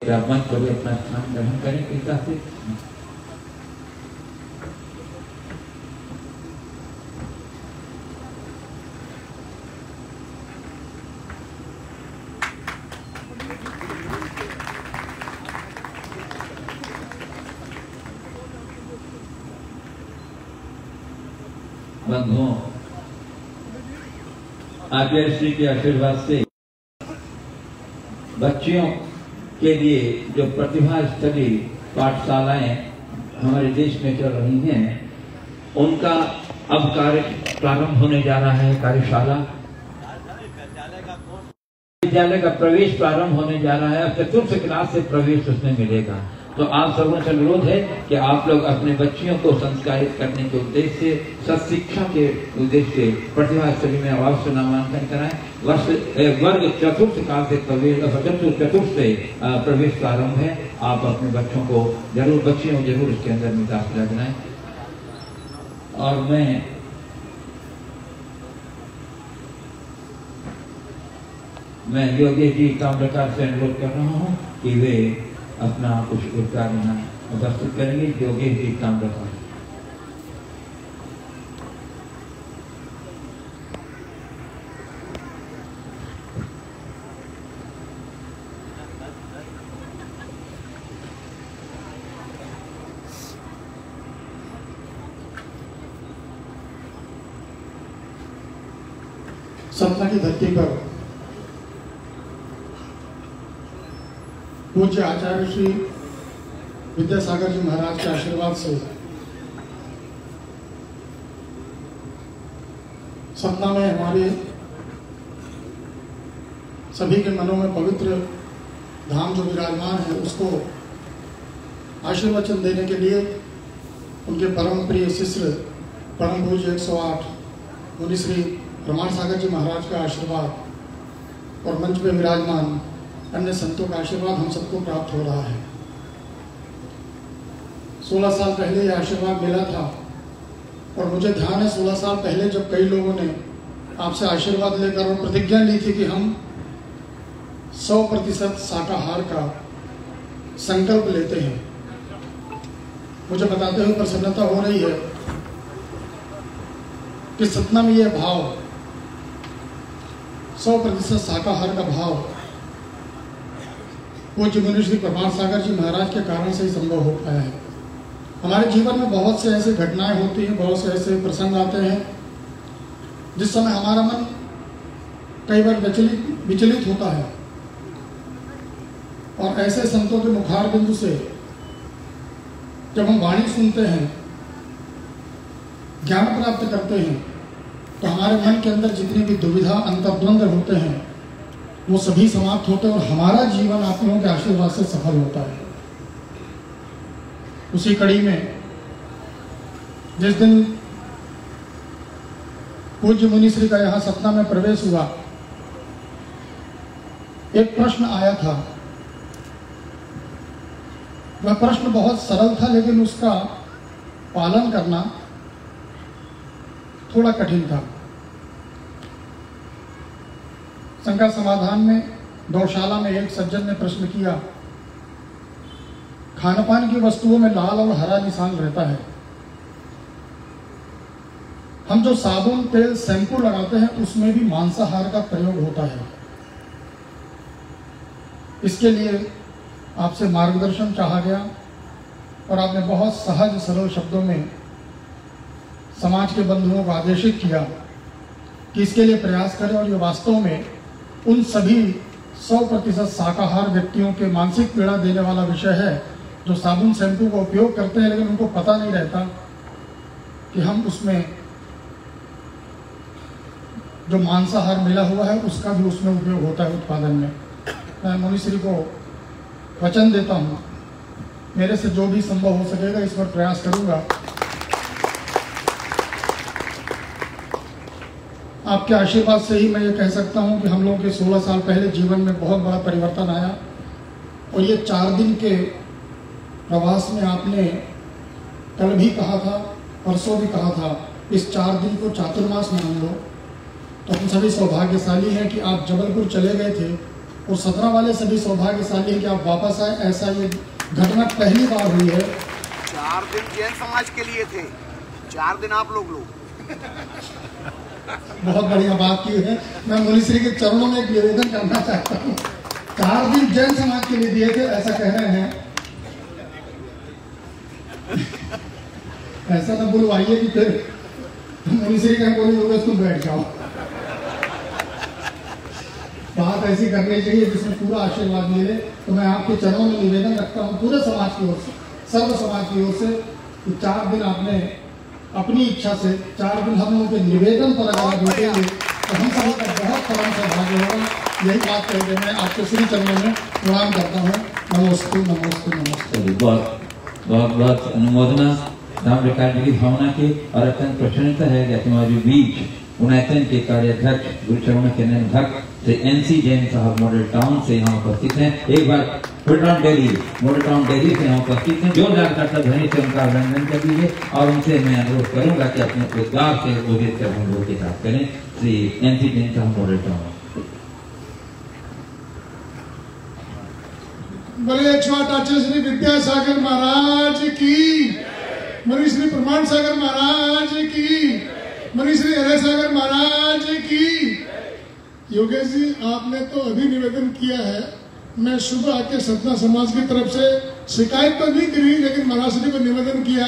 मंच पर भी अपना स्थान ग्रहण करें कृपया से। बंधुओं, आचार्य श्री के आशीर्वाद से बच्चियों के लिए जो प्रतिभा स्थली पाठशालाएं हमारे देश में चल रही हैं, उनका अब कार्य प्रारंभ होने जा रहा है। कार्यशाला विद्यालय का प्रवेश प्रारंभ होने जा रहा है। अब चतुर्थ क्लास से प्रवेश उसमें मिलेगा। तो आप सबों से अनुरोध है कि आप लोग अपने बच्चियों को संस्कारित करने के उद्देश्य से, सत्शिक्षा के उद्देश्य से प्रतिभा स्थली में अवश्य नामांकन कराएं। वर्ग चतुर्थ काल से चतुर्थ से प्रवेश प्रारंभ है। आप अपने बच्चों को जरूर, बच्चियों को जरूर इसके अंदर में दाखिला दिलाएं। और मैं योगेश जी ताम्रकार से अनुरोध कर रहा हूँ कि वे अपना कुछ उपकार यहाँ प्रस्तुत करेंगे। योगेश जी ताम्रकार। सतना की धरती पर पूज्य आचार्य श्री विद्यासागर जी महाराज के आशीर्वाद से सतना में हमारे सभी के मनों में पवित्र धाम जो विराजमान है, उसको आशीर्वचन देने के लिए उनके परम प्रिय शिष्य परम पूज्य 108 मुनि श्री प्रमाण सागर जी महाराज का आशीर्वाद और मंच पे विराजमान अन्य संतों का आशीर्वाद हम सबको प्राप्त हो रहा है। 16 साल पहले यह आशीर्वाद मिला था और मुझे ध्यान है 16 साल पहले जब कई लोगों ने आपसे आशीर्वाद लेकर और प्रतिज्ञा ली थी कि हम 100% शाकाहार का संकल्प लेते हैं। मुझे बताते हुए प्रसन्नता हो रही है कि सतना में यह भाव 100% शाकाहार का भाव पूज्य मुनि श्री प्रमाण सागर जी महाराज के कारण से ही संभव हो पाया है। हमारे जीवन में बहुत से ऐसे घटनाएं होती हैं, बहुत से ऐसे प्रसंग आते हैं जिस समय हमारा मन कई बार विचलित होता है और ऐसे संतों के मुखार बिंदु से जब हम वाणी सुनते हैं, ज्ञान प्राप्त करते हैं, तो हमारे मन के अंदर जितनी भी दुविधा, अंतर्द्वंद होते हैं, वो सभी समाप्त होते हैं और हमारा जीवन आप लोगों के आशीर्वाद से सफल होता है। उसी कड़ी में जिस दिन पूज्य मुनि श्री का यहाँ सतना में प्रवेश हुआ, एक प्रश्न आया था। वह प्रश्न बहुत सरल था, लेकिन उसका पालन करना थोड़ा कठिन था। शंका समाधान में गौशाला में एक सज्जन ने प्रश्न किया, खानपान की वस्तुओं में लाल और हरा निशान रहता है, हम जो साबुन, तेल, शैम्पू लगाते हैं उसमें भी मांसाहार का प्रयोग होता है। इसके लिए आपसे मार्गदर्शन चाहा गया और आपने बहुत सहज सरल शब्दों में समाज के बंधुओं को आदेशित किया कि इसके लिए प्रयास करें और ये वास्तव में उन सभी 100% शाकाहार व्यक्तियों के मानसिक पीड़ा देने वाला विषय है जो साबुन शैम्पू का उपयोग करते हैं, लेकिन उनको पता नहीं रहता कि हम उसमें जो मांसाहार मिला हुआ है उसका भी उसमें उपयोग होता है उत्पादन में। मैं मुनि श्री को वचन देता हूँ, मेरे से जो भी संभव हो सकेगा इस पर प्रयास करूँगा। आपके आशीर्वाद से ही मैं ये कह सकता हूँ कि हम लोगों के 16 साल पहले जीवन में बहुत बड़ा परिवर्तन आया और ये 4 दिन के प्रवास में आपने कल भी कहा था, परसों भी कहा था, इस 4 दिन को चातुर्मास मान लो। तो हम सभी सौभाग्यशाली हैं कि आप जबलपुर चले गए थे और 17 वाले सभी सौभाग्यशाली हैं कि आप वापस आए। ऐसा ये घटना पहली बार हुई है। 4 दिन जैन समाज के लिए थे, 4 दिन आप लोग बहुत बढ़िया बात की है। मैं मुनीश्री के चरणों में एक निवेदन करना चाहता हूँ। 4 दिन जैन समाज के लिए दिए थे, ऐसा कह रहे हैं। ऐसा ना बुलवाइए कि फिर मुनीश्री कहीं बोली होगा तुम बैठ जाओ। बात ऐसी करनी चाहिए जिसमें पूरा आशीर्वाद मिले। तो मैं आपके चरणों में निवेदन रखता हूँ पूरे समाज की ओर से, सर्व समाज की ओर से, कि 4 दिन आपने अपनी इच्छा से 4 दिन हम लोगों के निवेदन पर अगर आप रुकेंगे तो हम सभी का बहुत परम सौभाग्य होगा। यही बात कहकर मैं आपके श्री चरणों में प्रणाम करता हूँ। नमोस्तु नमोस्तु नमोस्तु। बहुत बहुत बहुत अनुमोदना राम प्रकाश जी की भावना की, और अत्यंत प्रसन्नता है कि हमारे बीच उन्नयन के कार्याध्यक्ष गुरुचरण के भक्त श्री NC जैन साहब मॉडल टाउन से यहाँ उपस्थित हैं। एक बार मॉडल टाउन दिल्ली से यहाँ उपस्थित हैं। जोरदार करता ध्वनि से उनका अभिनंदन कर दीजिए, और उनसे मैं अनुरोध करूंगा कि अपने उद्गार से उदित कर हम लोग के साथ करें। श्री NC जैन साहब मॉडल टाउन। बोले छोटाचे श्री विद्यासागर महाराज की, मनी श्री प्रमाण सागर महाराज की, मनी श्री हरे सागर महाराज की। योगेश जी, आपने तो अभी निवेदन किया है। मैं सुबह आके सतना समाज की तरफ से शिकायत तो नहीं करी, लेकिन महाराज जी को निवेदन किया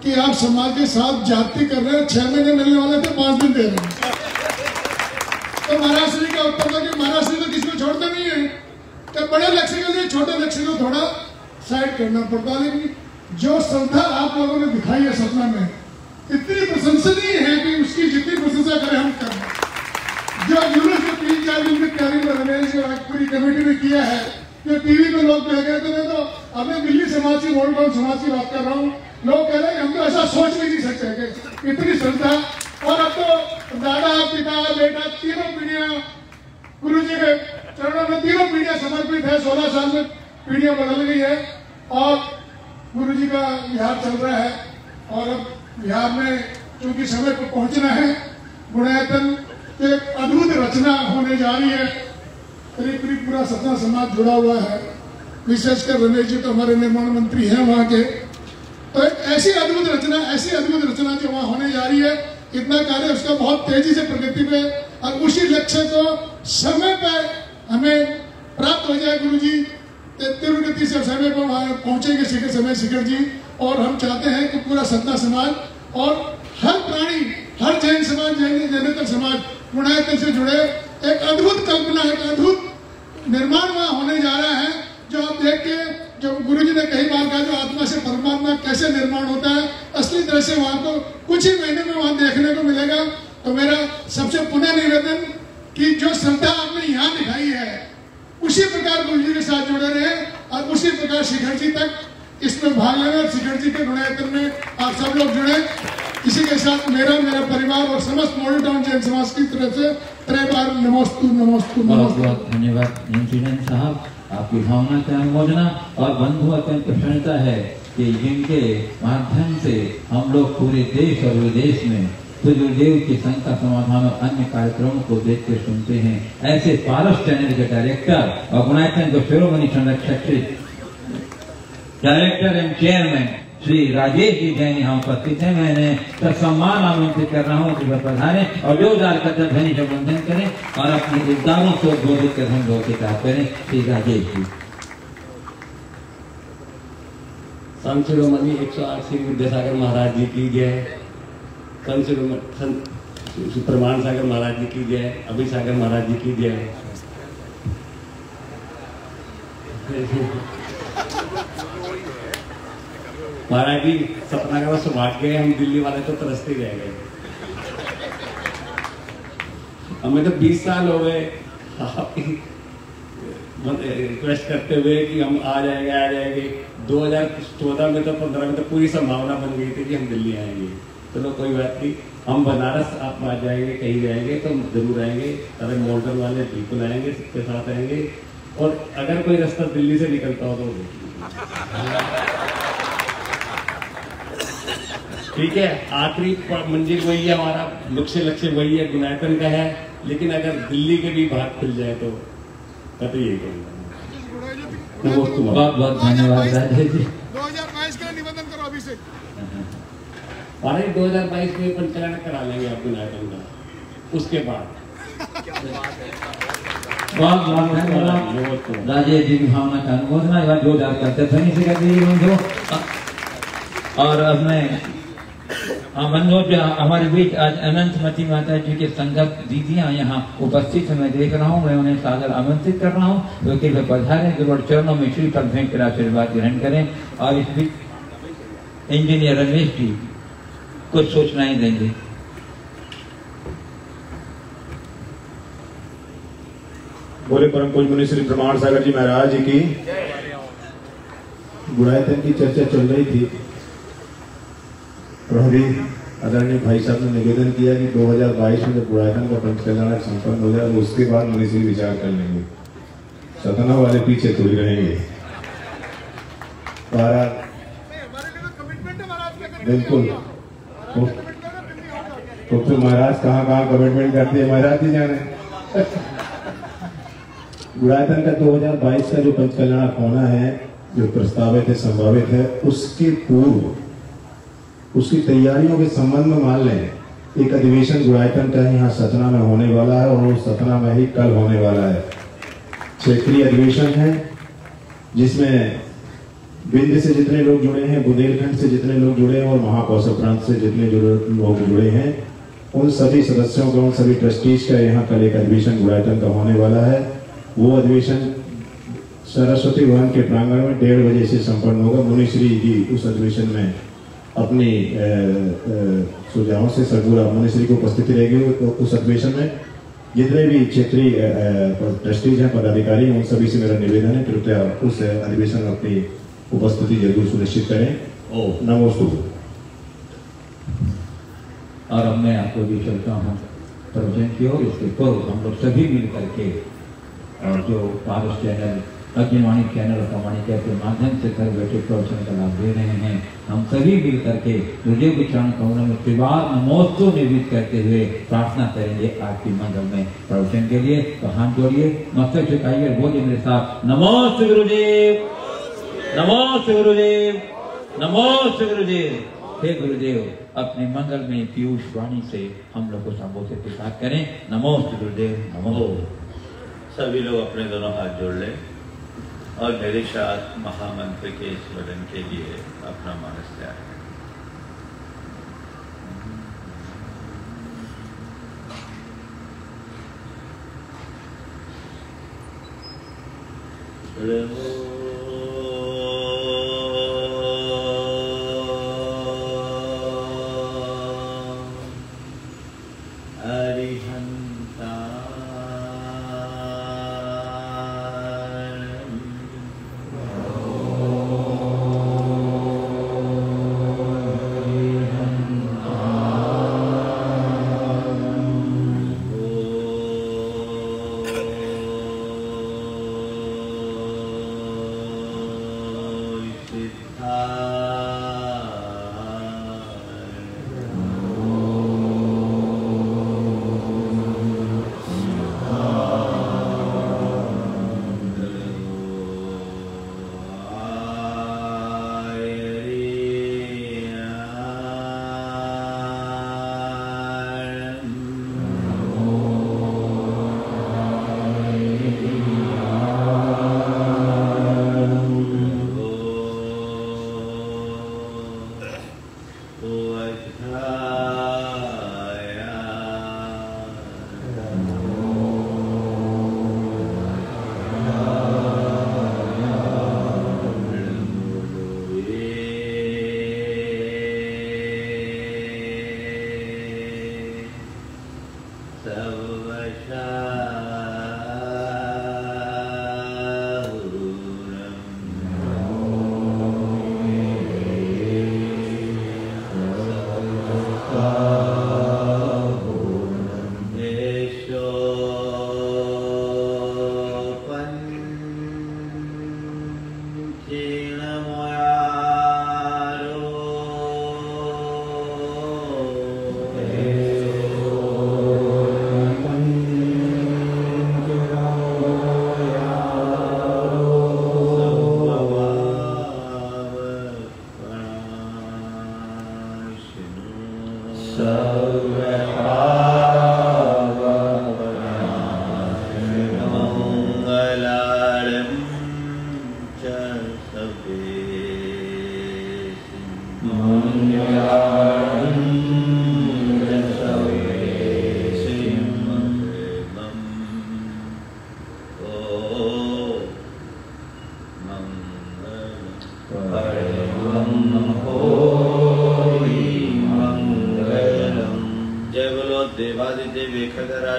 कि आप समाज के साथ जाति कर रहे हैं। 6 महीने मिलने वाले थे, 5 दिन दे रहे हैं। तो महाराज जी का उत्तर था कि महाराज जी तो किसी को छोड़ते नहीं है, तो बड़े लक्ष्य के लिए छोटे लक्ष्य को थोड़ा साइड करना पड़ता। लेकिन जो श्रद्धा आप लोगों ने दिखाई है सपना में, इतनी प्रशंसनीय है कि उसकी जितनी प्रशंसा करें हम करें। जो यूनिस को 3-4 दिन की तैयारी में रमेश और पूरी कमेटी ने किया है, जो टीवी में लोग कह रहे थे, मैं तो अपने दिल्ली समाज की मॉडल टाउन समाज की बात कर रहा हूँ। लोग कह रहे हैं हम तो ऐसा सोच भी नहीं सकते कि इतनी श्रद्धा। और अब तो दादा पिता बेटा तीनों पीढ़ियां गुरु जी के चरणों में, तीनों पीढ़ियां समर्पित है। 16 साल में पीढ़ियां बदल गई है और गुरु जी का विहार चल रहा है। और अब बिहार में चूंकि समय पर पहुंचना है, गुणायतन एक अद्भुत रचना होने जा रही है। करीब करीब पूरा सतना समाज जुड़ा हुआ है, विशेषकर रमेश जी तो हमारे निर्माण मंत्री हैं वहाँ के। तो ऐसी अद्भुत रचना जो वहाँ होने जा रही है, इतना कार्य उसका बहुत तेजी से प्रगति पे, और उसी लक्ष्य को समय पर हमें प्राप्त हो जाए। गुरु जी तीव्र से समय पर वहाँ पहुंचेंगे शिखर जी। और हम चाहते हैं कि पूरा सतना समाज और हर प्राणी, हर जैन समाज, जैनेतर समाज गुणायतन से जुड़े एक अद्भुत कल्पना, एक अद्भुत निर्माण वहाँ होने जा रहा है। जो आप देख के, जो गुरु जी ने कई बार कहा, जो आत्मा से परमात्मा कैसे निर्माण होता है, असली तरह से वहाँ को कुछ ही महीने में वहाँ देखने को मिलेगा। तो मेरा सबसे पुनः निवेदन कि जो श्रद्धा आपने यहाँ दिखाई है, उसी प्रकार गुरु जी के साथ जुड़े रहे और उसी प्रकार शिखर जी तक इसमें भाग लेना। और शिखर जी के गुणायतन में आप सब लोग जुड़े। इसी के साथ मेरा परिवार और समस्त मॉडल टाउन जैन समाज की तरफ से 3 बार नमोस्तु नमोस्तु नमोस्तु। बहुत धन्यवाद इंसिडेंट साहब, आपकी भावना की अनुमोदना। और बंधु अत्यंत प्रसन्नता है कि जिनके माध्यम से हम लोग पूरे देश और विदेश में गुरुदेव की संख्या समाधान और अन्य कार्यक्रमों को देखते सुनते हैं। ऐसे पारस चैनल के डायरेक्टर और गुणायतन के शिरोमणि संरक्षक director and chairman Shri Rajesh ji Jain यहाँ उपस्थित हैं। मैंने सम्मान आमंत्रित कर रहा हूँ कि वह पधारे और जोरदार करते ध्वनि से वंदन करें और अपने उद्गारों को उद्बोधित कर हम लोग के साथ करें। श्री राजेश जी। संत शिरोमणि 108 श्री विद्यासागर महाराज जी की जय, संत शिरोमणि प्रमाण सागर महाराज जी की जय, अभी सागर महाराज जी की जय। महाराज जी, सपना का सौभाग्य है, हम दिल्ली वाले तो तरसते रह गए। हमें तो 20 साल हो गए रिक्वेस्ट करते हुए कि हम आ जाएंगे। 2014 में तो 15 में तो पूरी संभावना बन गई थी कि हम दिल्ली आएंगे। चलो कोई बात नहीं, हम बनारस आप आ जाएंगे, कहीं जाएंगे तो हम जरूर आएंगे। सारे मॉडल वाले बिल्कुल आएंगे, सबके साथ आएंगे। और अगर कोई रास्ता दिल्ली से निकलता हो तो ठीक है। आखिरी मंजिल वही है, हमारा लक्ष्य वही है, गुणायतन का है। लेकिन अगर दिल्ली के भी भाग खुल जाए तो मैं तो यही कहूँगा। बहुत बहुत धन्यवाद राजेश जी। 2022 के लिए निबंधन करो अभी से। अरे 2022 में पंचायत करा लेंगे आपको नायकन का, उसके बाद बहुत बहुत धन्यवाद राजेश जी की भावना का अनुमोदना या जोरदार करते ध्वनि से कर दीजिए बंधु। और अब मैं बंधु हमारे बीच आज अनंतमती माता जी के संगत दीदियां यहाँ उपस्थित है, मैं देख रहा हूँ, मैं उन्हें सादर आमंत्रित कर रहा हूँ क्योंकि वे पधारे गुरुवर चरणों में श्रीफल भेंट कर आशीर्वाद ग्रहण करें। और इस बीच इंजीनियर रमेश जी कुछ सूचनाएं देंगे। बोले परम पूज्य मुनि श्री प्रमाण सागर जी महाराज जी की। गुणायतन की चर्चा चल रही थी और अभी आदरणीय भाई साहब ने निवेदन किया कि 2022 में जब गुणायतन का पंचकल्याण संपन्न हो जाए तो उसके बाद मुनि श्री विचार कर लेंगे, सतना वाले पीछे थोड़ी रहेंगे। बिल्कुल तो फिर महाराज कहाँ कमिटमेंट करते हैं, महाराज ही जाने। गुणायतन का 2022 का जो पंचकल्याण होना है, जो प्रस्तावित है, संभावित है, उसके पूर्व उसकी तैयारियों के संबंध में मान लें एक अधिवेशन गुणायतन का यहाँ सतना में होने वाला है और वो सतना में ही कल होने वाला है। क्षेत्रीय अधिवेशन है जिसमें विंध्य से जितने लोग जुड़े हैं, बुंदेलखंड से जितने लोग जुड़े हैं और महाकौशल प्रांत से जितने लोग जुड़े हैं, उन सभी सदस्यों का, उन सभी ट्रस्टीज का यहाँ कल एक अधिवेशन गुणायतन का होने वाला है। वो अधिवेशन सरस्वती भवन के प्रांगण में 1:30 बजे से संपन्न होगा। मुनिश्री जी उस अधिवेशन में अपनी सुझावों से सरगुरा मुनिश्री की उपस्थिति रहेगी। तो उस अधिवेशन में जितने भी क्षेत्रीय ट्रस्टीज हैं, पदाधिकारी हैं, उन सभी से मेरा निवेदन है कृपया उस अधिवेशन में अपनी उपस्थिति जरूर सुनिश्चित करें। नमोस्तुते। और अब मैं आपको भी चलता हूँ प्रवचन की ओर। इसके पूर्व हम लोग सभी मिल करके और जो पारस चैनल, अग्निवाणी चैनल और कमाणी के माध्यम से घर बैठे प्रवचन का लाभ दे रहे हैं, हम सभी मिल करके हृदय के चरण कमलों में त्रिवार नमोस्तु निर्मित करते हुए प्रार्थना करेंगे आपकी मंगल में प्रवचन के लिए। तो हाथ जोड़िए, मस्तक झुकाइए, बोलिए मेरे साथ, नमोस्तु गुरुदेव, नमोस्तु गुरुदेव, नमोस्तु गुरुदेव। हे गुरुदेव, अपने मंगल में पीयूष वाणी से हम लोग को संबोधित के साथ करें। नमोस्तु गुरुदेव, नमो। सभी लोग अपने दोनों हाथ जोड़ लें और मेरे साथ महामंत्र के स्मरण के लिए अपना मानस तैयार करें।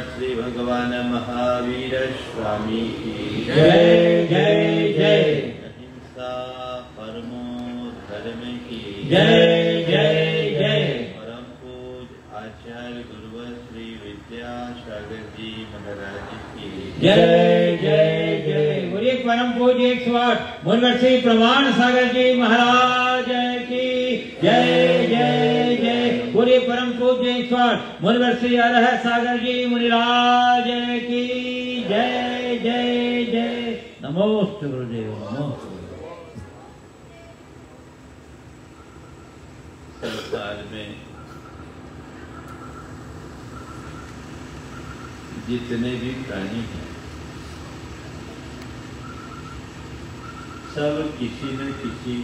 श्री भगवान महावीर स्वामी की जय जय जय। अहिंसा परमो धर्म की जय जय जय। परम पूज आचार्य गुरु श्री विद्यासागर जी महाराज की जय जय जय। बोलिए परम पूज्य 108 मुनिवर्षी प्रमाण सागर जी महाराज की जय जय जय। बोलिए परम पूज्य 108 मुनिवर्षी अरहर सागर जी मुनिराज की जय जय जय। नमोस्तु गुरुदेव नमोस्तु। संसार में जितने भी प्राणी हैं सब किसी न किसी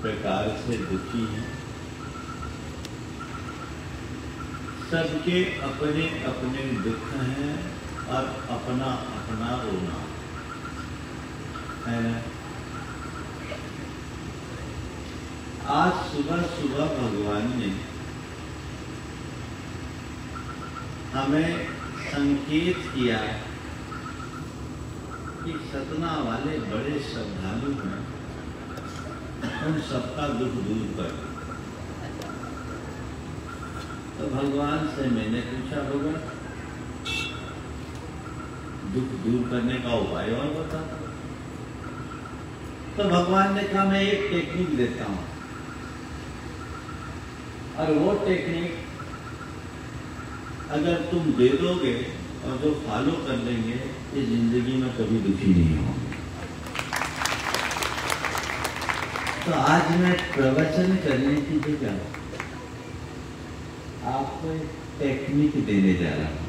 प्रकार से दुखी हैं। सबके अपने अपने दुख हैं और अपना अपना रोना है ना। आज सुबह सुबह भगवान ने हमें संकेत किया कि सतना वाले बड़े श्रद्धालु हैं, उन सबका दुख दूर कर। तो भगवान से मैंने पूछा, भगवान दुख दूर करने का उपाय और बता। तो भगवान ने कहा मैं एक टेक्निक देता हूं, और वो टेक्निक अगर तुम दे दोगे और जो फॉलो कर लेंगे ये जिंदगी में कभी दुखी नहीं होंगे। तो आज मैं प्रवचन करने की जगह आपको एक टेक्निक देने जा रहा हूं,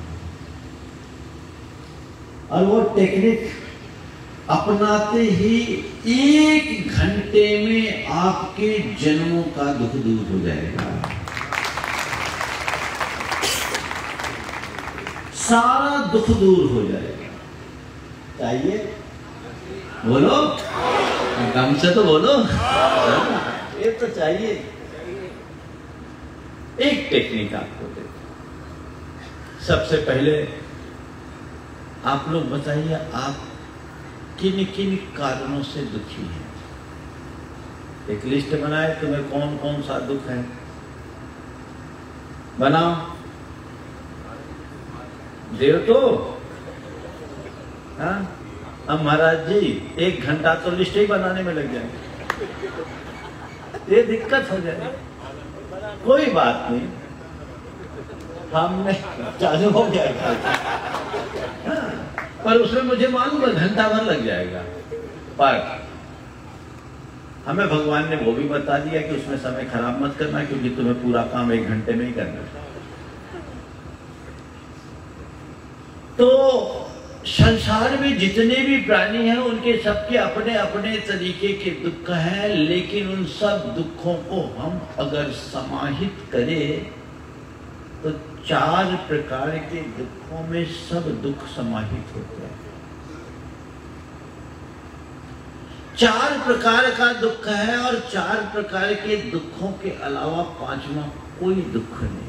और वो टेक्निक अपनाते ही 1 घंटे में आपके जन्मों का दुख दूर हो जाएगा। सारा दुख दूर हो जाएगा। चाहिए? बोलो, कम से तो बोलो। ये तो चाहिए। एक टेक्निक आपको दे। सबसे पहले आप लोग बताइए, आप किन किन कारणों से दुखी हैं। एक लिस्ट बनाए, तुम्हें कौन कौन सा दुख है बनाओ। देव तो हाँ, अब महाराज जी 1 घंटा तो लिस्ट ही बनाने में लग जाएंगे, ये दिक्कत हो जाएगी। कोई बात नहीं, हमने चालू हो जाएगा। हाँ, पर उसमें मुझे मालूम है घंटा भर लग जाएगा, पर हमें भगवान ने वो भी बता दिया कि उसमें समय खराब मत करना, क्योंकि तुम्हें पूरा काम 1 घंटे में ही करना है। तो संसार में जितने भी प्राणी हैं उनके सबके अपने अपने तरीके के दुख हैं, लेकिन उन सब दुखों को हम अगर समाहित करें तो 4 प्रकार के दुखों में सब दुख समाहित होते हैं। 4 प्रकार का दुख है, और 4 प्रकार के दुखों के अलावा 5वां कोई दुख नहीं।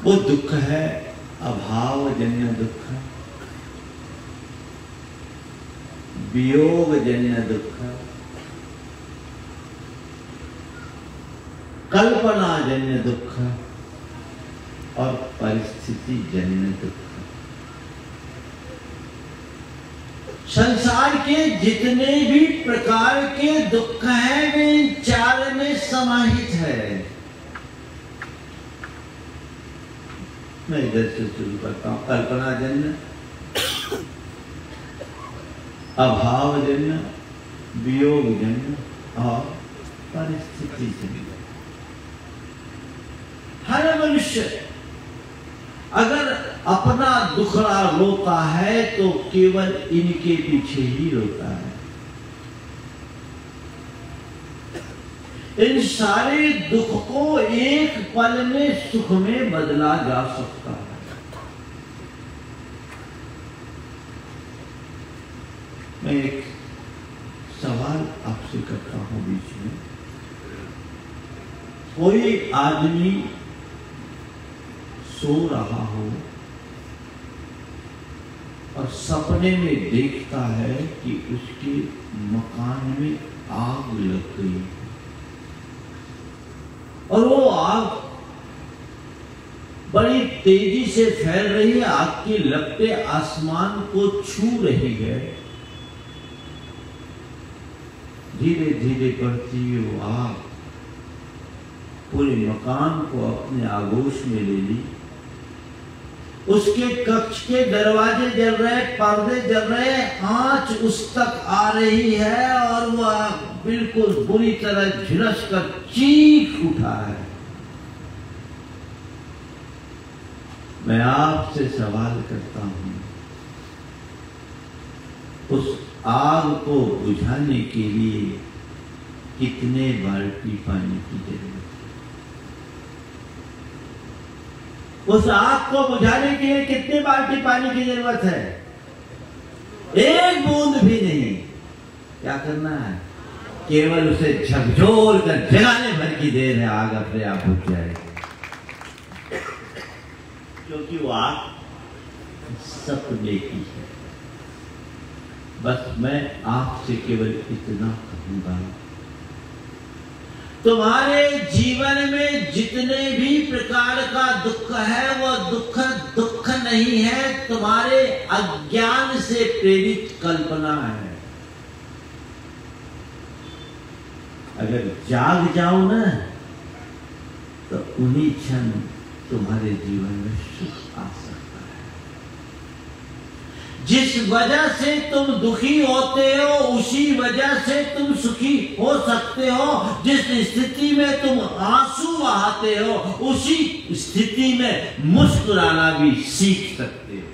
वो दुख है अभावजन्य दुख, वियोगजन्य दुख, कल्पनाजन्य दुख और परिस्थितिजन्य दुख। संसार के जितने भी प्रकार के दुख हैं वे इन 4 में समाहित है। मैं इधर से शुरू करता हूं। कल्पनाजन्य, अभावजन्य, वियोगजन्य और परिस्थितिजन्य। हर मनुष्य अगर अपना दुखड़ा रोता है तो केवल इनके पीछे ही रोता है। इन सारे दुख को एक पल में सुख में बदला जा सकता है। मैं एक सवाल आपसे करता हूं बीच में। कोई आदमी सो रहा हो और सपने में देखता है कि उसके मकान में आग लग गई और वो आग बड़ी तेजी से फैल रही है, आग की लपटें आसमान को छू रही है। धीरे धीरे बढ़ती हुई वो आग पूरे मकान को अपने आगोश में ले ली। उसके कक्ष के दरवाजे जल रहे, पर्दे जल रहे, आंच उस तक आ रही है और वह बिल्कुल बुरी तरह झुलस कर चीख उठा है। मैं आपसे सवाल करता हूं, उस आग को बुझाने के लिए कितने बाल्टी पानी की जरूरत है? उस आग को बुझाने के लिए कितने बाल्टी पानी की जरूरत है? एक बूंद भी नहीं। क्या करना है? केवल उसे झकझोर कर जगाने भर की देर है, आग अपने आप बुझ जाएगी। क्योंकि वो आग सपने की है। बस मैं आपसे केवल इतना कहूंगा, तुम्हारे जीवन में जितने भी प्रकार का दुख है वह दुख नहीं है, तुम्हारे अज्ञान से प्रेरित कल्पना है। अगर जाग जाओ ना तो उन्हीं क्षण तुम्हारे जीवन में सुख आ सकता है। जिस वजह से तुम दुखी होते हो उसी वजह से तुम सुखी हो सकते हो। जिस स्थिति में तुम आंसू बहाते हो उसी स्थिति में मुस्कुराना भी सीख सकते हो।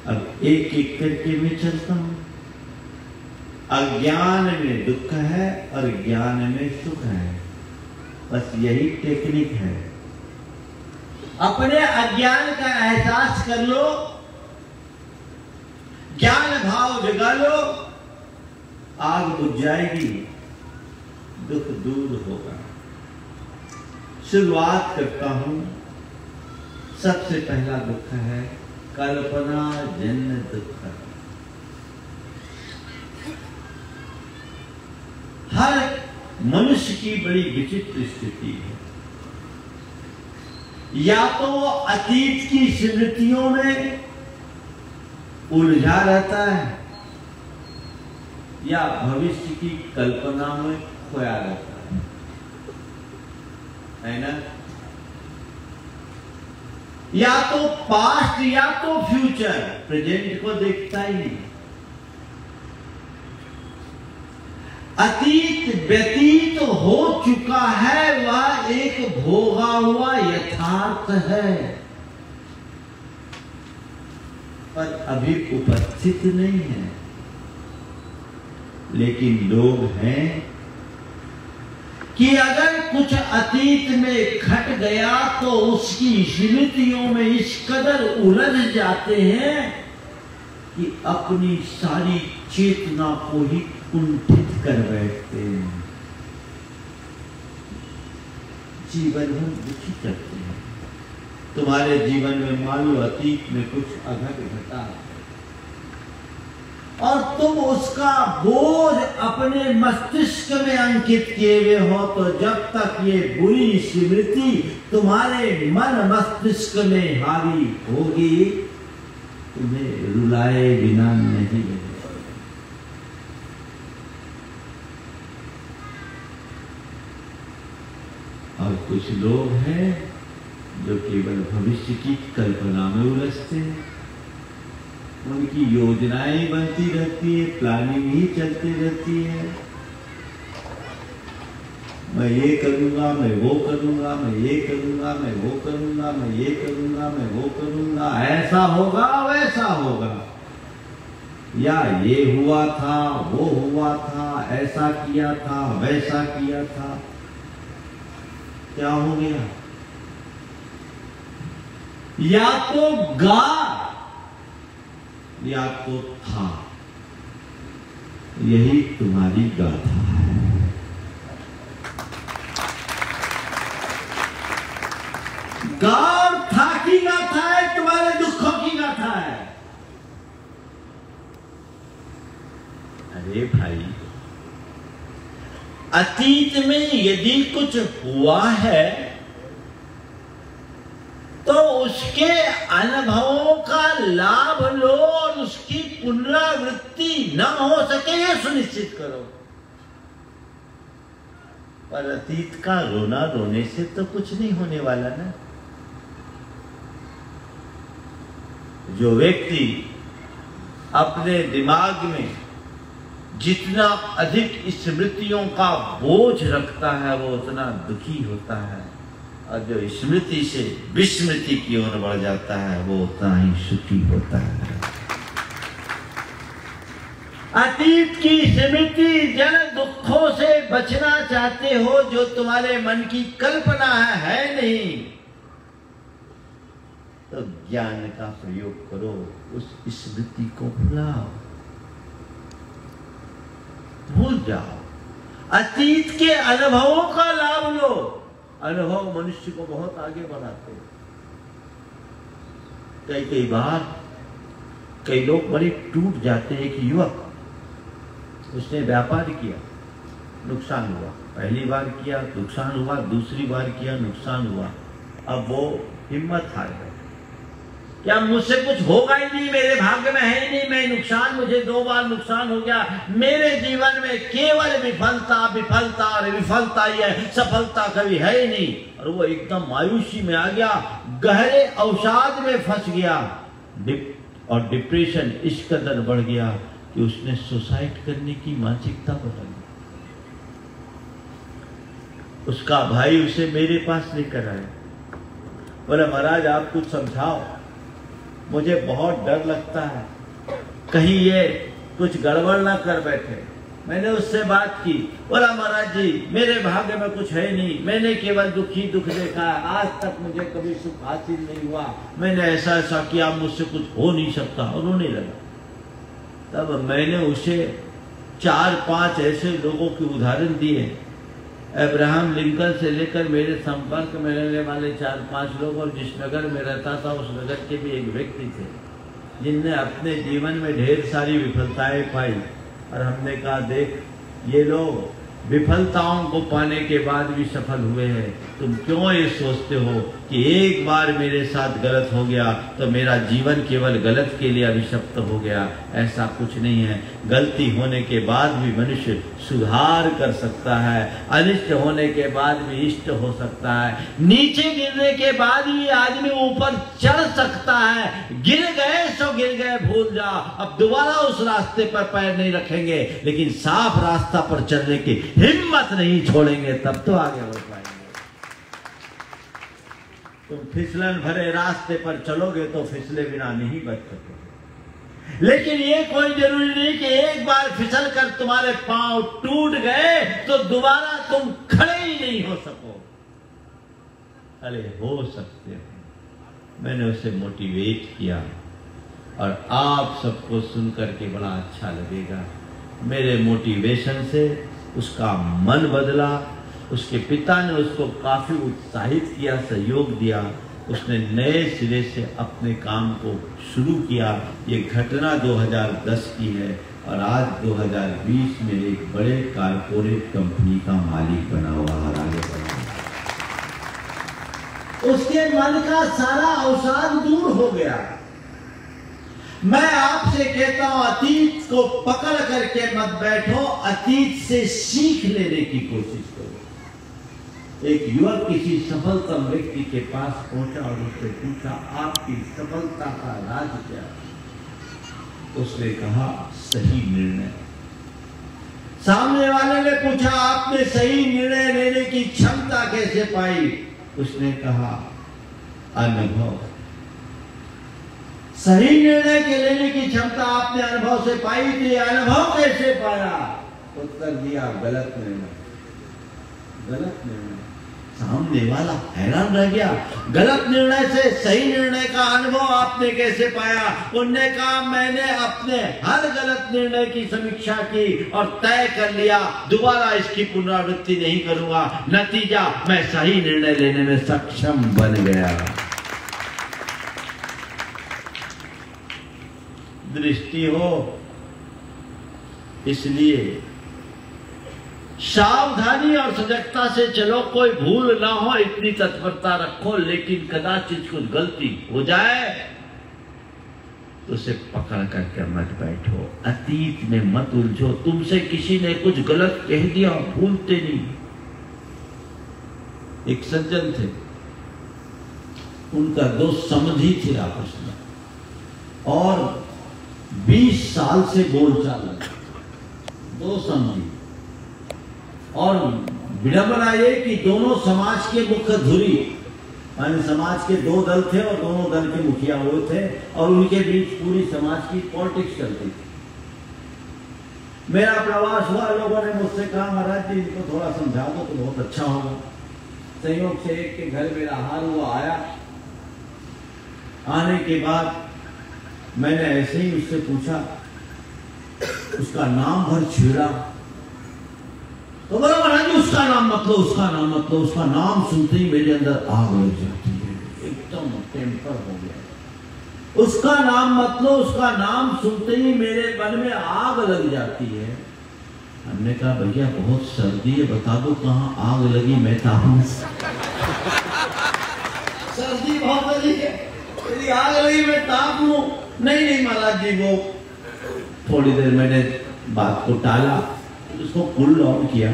अब एक एक करके मैं चलता हूं। अज्ञान में दुख है और ज्ञान में सुख है, बस यही टेक्निक है। अपने अज्ञान का एहसास कर लो, ज्ञान भाव जगा लो, आग बुझ जाएगी, दुख दूर होगा। शुरुआत करता हूं। सबसे पहला दुख है कल्पना जन्य दुख। हर मनुष्य की बड़ी विचित्र स्थिति है। या तो वो अतीत की स्मृतियों में उलझा रहता है या भविष्य की कल्पना में खोया रहता है ना? या तो पास्ट या तो फ्यूचर, प्रेजेंट को देखता ही नहीं। अतीत व्यतीत हो चुका है, वह एक भोगा हुआ यथार्थ है, पर अभी उपस्थित नहीं है। लेकिन लोग हैं कि अगर कुछ अतीत में घट गया तो उसकी स्मृतियों में इस कदर उलझ जाते हैं कि अपनी सारी चेतना को ही कुंठित कर बैठते हैं। जीवन भर दुखी करते हैं। तुम्हारे जीवन में मान लो अतीत में कुछ अघट घटा और तुम उसका बोझ अपने मस्तिष्क में अंकित किए हुए हो, तो जब तक ये बुरी स्मृति तुम्हारे मन मस्तिष्क में हावी होगी तुम्हें रुलाए बिना नहीं रहेगा। और कुछ लोग हैं जो केवल भविष्य की कल्पना में उलझते हैं। उनकी योजनाएं बनती रहती है, प्लानिंग ही चलती रहती है। मैं ये करूंगा, मैं वो करूंगा, मैं ये करूंगा, मैं वो करूंगा, मैं ये करूंगा, मैं वो करूंगा, ऐसा होगा वैसा होगा, या ये हुआ था वो हुआ था, ऐसा किया था वैसा किया था। क्या हो गया? या तो गा या तो था। यही तुम्हारी गाथा है। गा और था की गाथा है, तुम्हारे दुखों की गाथा है। अरे भाई, अतीत में यदि कुछ हुआ है तो उसके अनुभवों का लाभ लो और उसकी पुनरावृत्ति न हो सके ये सुनिश्चित करो। पर अतीत का रोना रोने से तो कुछ नहीं होने वाला ना। जो व्यक्ति अपने दिमाग में जितना अधिक स्मृतियों का बोझ रखता है वो उतना दुखी होता है, और जो स्मृति से विस्मृति की ओर बढ़ जाता है वो उतना ही सुखी होता है। अतीत की स्मृति जन दुखों से बचना चाहते हो, जो तुम्हारे मन की कल्पना है नहीं, तो ज्ञान का प्रयोग करो, उस स्मृति को भुलाओ, भूल जाओ। अतीत के अनुभवों का लाभ लो। अनुभव मनुष्य को बहुत आगे बढ़ाते हैं। कई बार कई लोग बड़े टूट जाते हैं। एक युवक, उसने व्यापार किया, नुकसान हुआ, पहली बार किया नुकसान हुआ, दूसरी बार किया नुकसान हुआ, अब वो हिम्मत हार गया। क्या मुझसे कुछ होगा ही नहीं, मेरे भाग्य में है ही नहीं, मैं नुकसान, मुझे 2 बार नुकसान हो गया, मेरे जीवन में केवल विफलता विफलता और विफलता ही है, सफलता कभी है ही नहीं। और वो एकदम मायूसी में आ गया, गहरे अवसाद में फंस गया, और डिप्रेशन इस कदर बढ़ गया कि उसने सुसाइड करने की मानसिकता बदल दी। उसका भाई उसे मेरे पास लेकर आया, बोला महाराज आप कुछ समझाओ, मुझे बहुत डर लगता है कहीं ये कुछ गड़बड़ ना कर बैठे। मैंने उससे बात की, बोला महाराज जी मेरे भाग्य में कुछ है नहीं, मैंने केवल दुख ही दुख देखा है, आज तक मुझे कभी सुख हासिल नहीं हुआ, मैंने ऐसा ऐसा किया, मुझसे कुछ हो नहीं सकता। और रोने लगा। तब मैंने उसे 4-5 ऐसे लोगों के उदाहरण दिए, अब्राहम लिंकन से लेकर मेरे संपर्क में रहने वाले 4-5 लोग, और जिस नगर में रहता था उस नगर के भी एक व्यक्ति थे जिनने अपने जीवन में ढेर सारी विफलताएं पाई। और हमने कहा देख, ये लोग विफलताओं को पाने के बाद भी सफल हुए हैं, तुम क्यों ये सोचते हो कि एक बार मेरे साथ गलत हो गया तो मेरा जीवन केवल गलत के लिए अभिशप्त हो गया। ऐसा कुछ नहीं है। गलती होने के बाद भी मनुष्य सुधार कर सकता है, अनिष्ट होने के बाद भी इष्ट हो सकता है, नीचे गिरने के बाद भी आदमी ऊपर चढ़ सकता है। गिर गए सो गिर गए, भूल जाओ, अब दोबारा उस रास्ते पर पैर नहीं रखेंगे, लेकिन साफ रास्ता पर चलने की हिम्मत नहीं छोड़ेंगे, तब तो आगे बढ़ पाएंगे। तुम फिसलन भरे रास्ते पर चलोगे तो फिसले बिना नहीं बच सकोगे। लेकिन ये कोई जरूरी नहीं कि एक बार फिसल कर तुम्हारे पांव टूट गए तो दोबारा तुम खड़े ही नहीं हो सको। अरे हो सकते हो। मैंने उसे मोटिवेट किया और आप सबको सुनकर के बड़ा अच्छा लगेगा। मेरे मोटिवेशन से उसका मन बदला, उसके पिता ने उसको काफी उत्साहित किया, सहयोग दिया, उसने नए सिरे से अपने काम को शुरू किया। ये घटना 2010 की है और आज 2020 में एक बड़े कारपोरेट कंपनी का मालिक बना हुआ और आगे बढ़ा। उसके मन का सारा अवसाद दूर हो गया। मैं आपसे कहता हूं, अतीत को पकड़ करके मत बैठो, अतीत से सीख लेने की कोशिश करो। एक युवक किसी सफलतम व्यक्ति के पास पहुंचा और उससे पूछा, आपकी सफलता का राज क्या? उसने कहा, सही निर्णय। सामने वाले ने पूछा, आपने सही निर्णय लेने की क्षमता कैसे पाई? उसने कहा, अनुभव। सही निर्णय के लेने की क्षमता आपने अनुभव से पाई थी। अनुभव कैसे पाया? उत्तर दिया, गलत निर्णय। गलत निर्णय। सामने वाला हैरान रह गया, गलत निर्णय से सही निर्णय का अनुभव आपने कैसे पाया? उन्होंने कहा, मैंने अपने हर गलत निर्णय की समीक्षा की और तय कर लिया दोबारा इसकी पुनरावृत्ति नहीं करूंगा। नतीजा, मैं सही निर्णय लेने में सक्षम बन गया। दृष्टि हो, इसलिए सावधानी और सजगता से चलो, कोई भूल ना हो इतनी तत्परता रखो। लेकिन कदाचित कुछ गलती हो जाए तो उसे पकड़ करके मत बैठो, अतीत में मत उलझो। तुमसे किसी ने कुछ गलत कह दिया, भूलते नहीं। एक सज्जन थे, उनका दो समधी थे आपस में और 20 साल से बोलचाल लगा, दो समधी। और विडंबना ये कि दोनों समाज के मुख्य धुरी, माने समाज के दो दल थे और दोनों दल के मुखिया वो थे और उनके बीच पूरी समाज की पॉलिटिक्स चलती थी। मेरा प्रवास हुआ, लोगों ने मुझसे कहा, महाराज जी इनको थोड़ा समझा दो तो बहुत अच्छा होगा। संयोग से एक के घर मेरा हाल हुआ, आया। आने के बाद मैंने ऐसे ही उससे पूछा, उसका नाम भर छेड़ा तो बोला, महाराज जी उसका नाम मत लो, उसका नाम मत लो। उसका नाम सुनते ही मेरे अंदर आग लग जाती है, एकदम टेम्पर हो गया। उसका नाम मत लो, उसका नाम सुनते ही मेरे मन में आग लग जाती है। हमने कहा, भैया बहुत सर्दी है, बता दो कहाँ आग लगी, मैं ताहूं। सर्दी बहुत लगी है, यदि आग लगी मैं ताप लूं। नहीं महाराज जी, वो थोड़ी देर मैंने बात को टाला, उसको कूल डाउन किया।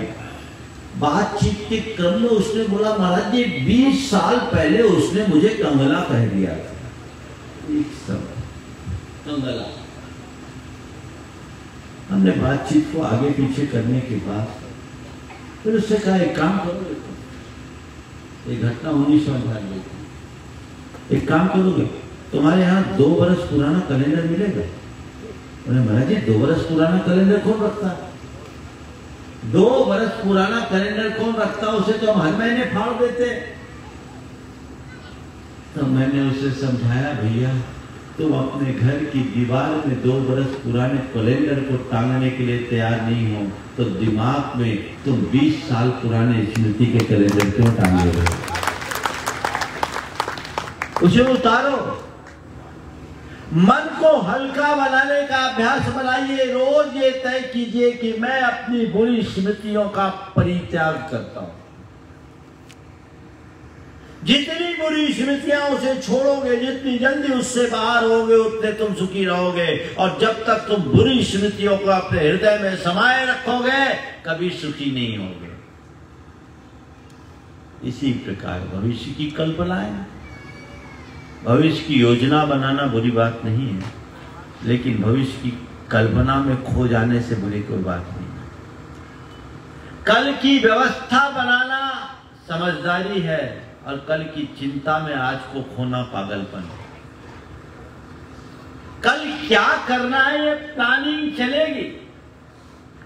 बातचीत के क्रम में उसने बोला, महाराज जी 20 साल पहले उसने मुझे कंगला कह दिया था। एक सब कंगला। हमने बातचीत को आगे पीछे करने के बाद फिर उससे कहा, एक काम करो, ये घटना 1998 में, एक काम करोगे, तुम्हारे यहाँ 2 बरस पुराना कैलेंडर मिलेगा? महाराज जी 2 बरस पुराना कैलेंडर कौन रखता है? 2 बरस पुराना कैलेंडर कौन रखता, उसे तो हम हर महीने फाड़ देते। तो मैंने उसे समझाया, भैया तुम अपने घर की दीवार में 2 बरस पुराने कैलेंडर को टांगने के लिए तैयार नहीं हो तो दिमाग में तुम 20 साल पुराने स्मृति के कैलेंडर क्यों टांगे हो? उसे उतारो। मन को हल्का बनाने का अभ्यास बनाइए। रोज ये तय कीजिए कि मैं अपनी बुरी स्मृतियों का परित्याग करता हूं। जितनी बुरी स्मृतियां उसे छोड़ोगे, जितनी जल्दी उससे बाहर होगे, उतने तुम सुखी रहोगे। और जब तक तुम बुरी स्मृतियों को अपने हृदय में समाये रखोगे, कभी सुखी नहीं होगे। इसी प्रकार भविष्य की कल्पनाएं, भविष्य की योजना बनाना बुरी बात नहीं है, लेकिन भविष्य की कल्पना में खो जाने से बुरी कोई बात नहीं है। कल की व्यवस्था बनाना समझदारी है और कल की चिंता में आज को खोना पागलपन है। कल क्या करना है ये प्लानिंग चलेगी,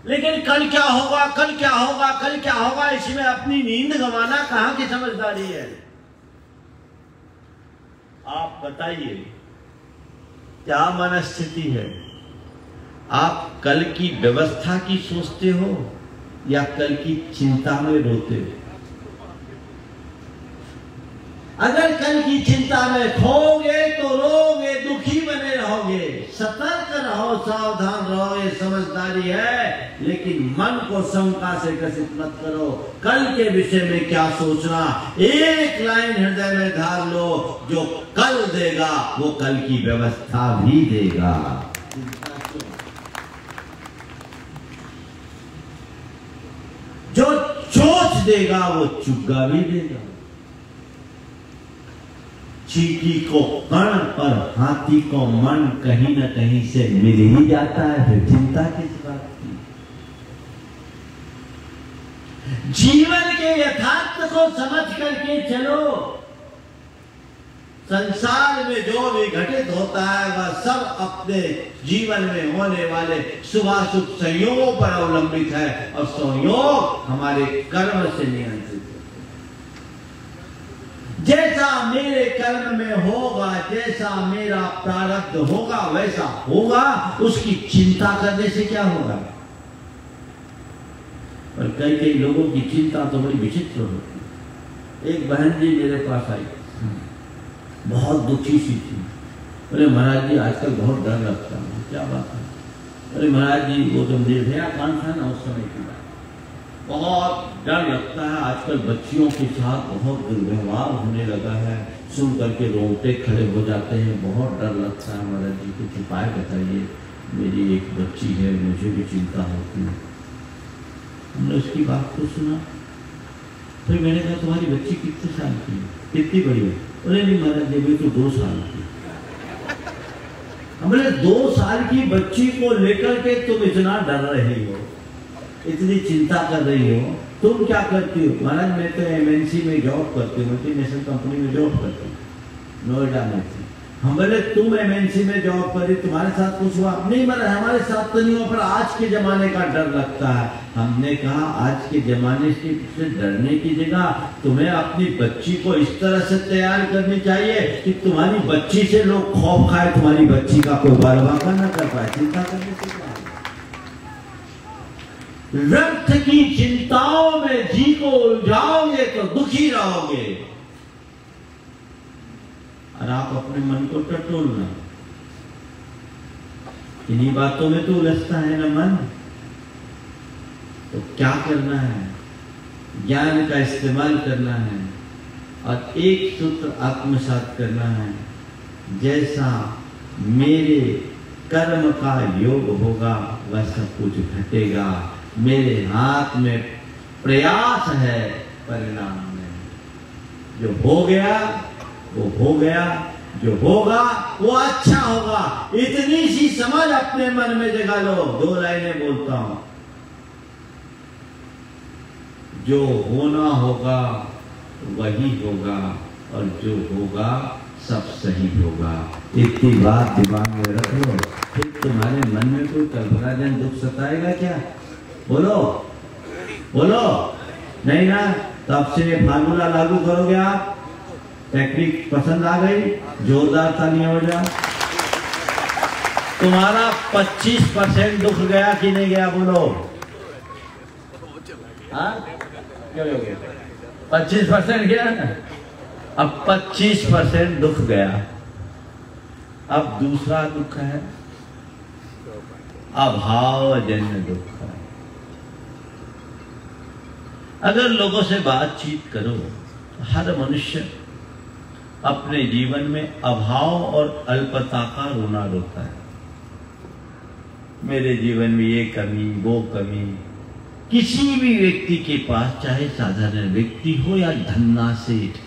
लेकिन कल क्या होगा, कल क्या होगा, कल क्या होगा, इसमें अपनी नींद गंवाना कहां की समझदारी है? आप बताइए क्या मनस्थिति है? आप कल की व्यवस्था की सोचते हो या कल की चिंता में रोते हो? अगर कल की चिंता में खोगे तो रोगे, दुखी बने रहोगे। सतर्क रहो, सावधान रहो, ये समझदारी है, लेकिन मन को शंका से ग्रसित मत करो। कल के विषय में क्या सोचना, एक लाइन हृदय में धार लो, जो कल देगा वो कल की व्यवस्था भी देगा। जो चोच देगा वो चुग्गा भी देगा। चींटी को कण पर हाथी को मन कहीं न कहीं से मिल ही जाता है, फिर चिंता किस बात की? जीवन के यथार्थ को समझ करके चलो। संसार में जो भी घटित होता है वह सब अपने जीवन में होने वाले शुभाशुभ संयोगों पर अवलंबित है और संयोग हमारे कर्म से नियंत्रित है। जैसा मेरे कर्म में होगा, जैसा मेरा प्रारब्ध होगा वैसा होगा, उसकी चिंता करने से क्या होगा। और कई कई लोगों की चिंता तो बड़ी विचित्र होती है। एक बहन जी मेरे पास आई, बहुत दुखी सी थी। बोले महाराज जी आजकल बहुत डर लगता है। क्या बात है? बोले महाराज जी वो जो निर्भया कांड था ना, उस समय की बात, बहुत डर लगता है। आजकल बच्चियों के साथ बहुत दुर्व्यवहार होने लगा है, सुन करके रोंगटे खड़े हो जाते हैं, बहुत डर लगता है। महाराज जी कुछ उपाय बताइए, मेरी एक बच्ची है, मुझे भी चिंता होती है। हमने उसकी बात को सुना, फिर मैंने कहा तुम्हारी बच्ची कितने साल की है, कितनी बड़ी है? बोले नहीं महाराज जी तो 2 साल की। हम बोले 2 साल की बच्ची को लेकर के तुम इतना डर रही हो, इतनी चिंता कर रही हो, तुम क्या करती हो? महाराज मैं तो एमएनसी में जॉब करती हूँ, मल्टीनेशनल कंपनी में जॉब करती हूँ, नोएडा में थी। हम बोले तुम एमएनसी में जॉब करी, तुम्हारे साथ कुछ हुआ? नहीं महाराज हमारे साथ तो नहीं हुआ, पर आज के जमाने का डर लगता है। हमने कहा आज के जमाने से डरने की जगह तुम्हें अपनी बच्ची को इस तरह से तैयार करनी चाहिए कि तुम्हारी बच्ची से लोग खौफ खाए, तुम्हारी बच्ची का कोई बार न कर पाए। चिंता करने से क्या? व्यर्थ की चिंताओं में जी को उलझाओगे तो दुखी रहोगे। और आप अपने मन को टटोलना, इन्हीं बातों में तो उलझता है ना मन। तो क्या करना है? ज्ञान का इस्तेमाल करना है और एक सूत्र आत्मसात करना है। जैसा मेरे कर्म का योग होगा वैसा कुछ घटेगा। मेरे हाथ में प्रयास है, परिणाम में जो हो गया वो हो गया, जो होगा वो अच्छा होगा। इतनी सी समझ अपने मन में जगा लो। 2 लाइनें बोलता हूं, जो होना होगा वही होगा और जो होगा सब सही होगा। इतनी बात दिमाग में रख लो, फिर तुम्हारे मन में कोई कल्पनाजन दुख सताएगा क्या? बोलो बोलो, नहीं ना? तब से फार्मूला लागू करोगे आप। टेक्निक पसंद आ गई? जोरदार तालियां हो जाए। तुम्हारा 25% दुख गया कि नहीं गया? बोलो। हाँ क्यों हो गया? 25% गया ना। अब 25% दुख गया। अब दूसरा दुख है अभावजन्य दुख। अगर लोगों से बातचीत करो, हर मनुष्य अपने जीवन में अभाव और अल्पता का रोना रोता है। मेरे जीवन में ये कमी वो कमी। किसी भी व्यक्ति के पास, चाहे साधारण व्यक्ति हो या धन्ना सेठ,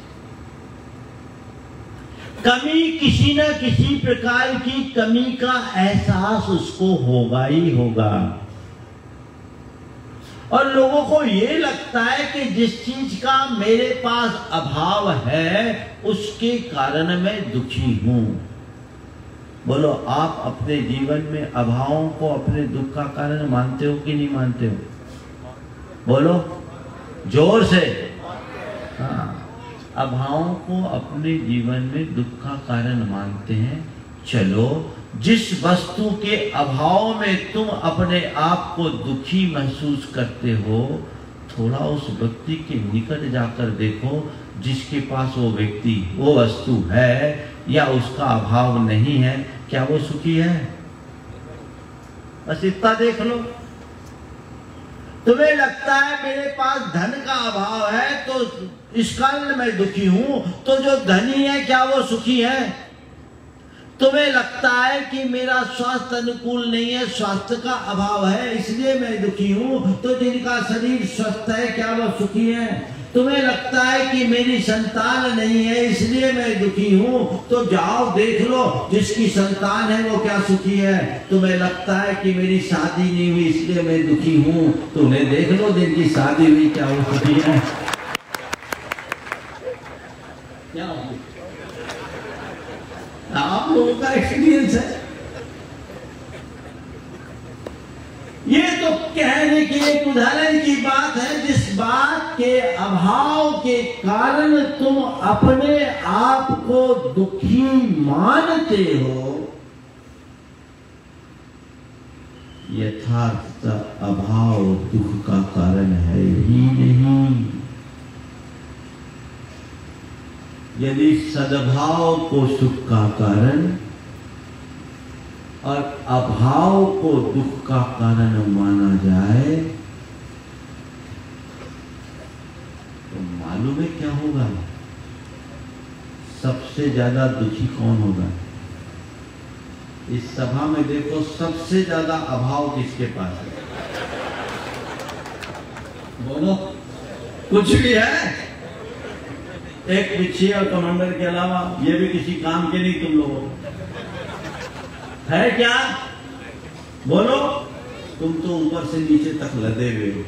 कमी किसी न किसी प्रकार की कमी का एहसास उसको होगा ही होगा। और लोगों को ये लगता है कि जिस चीज का मेरे पास अभाव है उसके कारण मैं दुखी हूं। बोलो, आप अपने जीवन में अभावों को अपने दुख का कारण मानते हो कि नहीं मानते हो? बोलो जोर से। हाँ, अभावों को अपने जीवन में दुख का कारण मानते हैं। चलो, जिस वस्तु के अभाव में तुम अपने आप को दुखी महसूस करते हो, थोड़ा उस व्यक्ति के निकट जाकर देखो जिसके पास वो व्यक्ति वो वस्तु है या उसका अभाव नहीं है, क्या वो सुखी है? बस इतना देख लो। तुम्हें लगता है मेरे पास धन का अभाव है तो इस कारण मैं दुखी हूं, तो जो धनी है क्या वो सुखी है? तुम्हें लगता है कि मेरा स्वास्थ्य अनुकूल नहीं है, स्वास्थ्य का अभाव है इसलिए मैं दुखी हूं, तो जिनका शरीर स्वस्थ है क्या वो सुखी है? तुम्हें लगता है कि मेरी संतान नहीं है इसलिए मैं दुखी हूं, तो जाओ देख लो जिसकी संतान है वो क्या सुखी है। तुम्हें लगता है कि मेरी शादी नहीं हुई इसलिए मैं दुखी हूं, तो उन्हें देख लो जिनकी शादी हुई क्या वो सुखी है। क्या आप लोगों का एक्सपीरियंस है। ये तो कहने की एक उदाहरण की बात है, जिस बात के अभाव के कारण तुम अपने आप को दुखी मानते हो, यथार्थ अभाव दुख का कारण है ही नहीं। यदि सद्भाव को सुख का कारण और अभाव को दुख का कारण माना जाए तो मालूम है क्या होगा? सबसे ज्यादा दुखी कौन होगा? इस सभा में देखो सबसे ज्यादा अभाव किसके पास है? बोलो, कुछ भी है? एक पीछे और कमांडर के अलावा ये भी किसी काम के नहीं तुम लोगों है क्या? बोलो। तुम तो ऊपर से नीचे तक लदे हुए हो,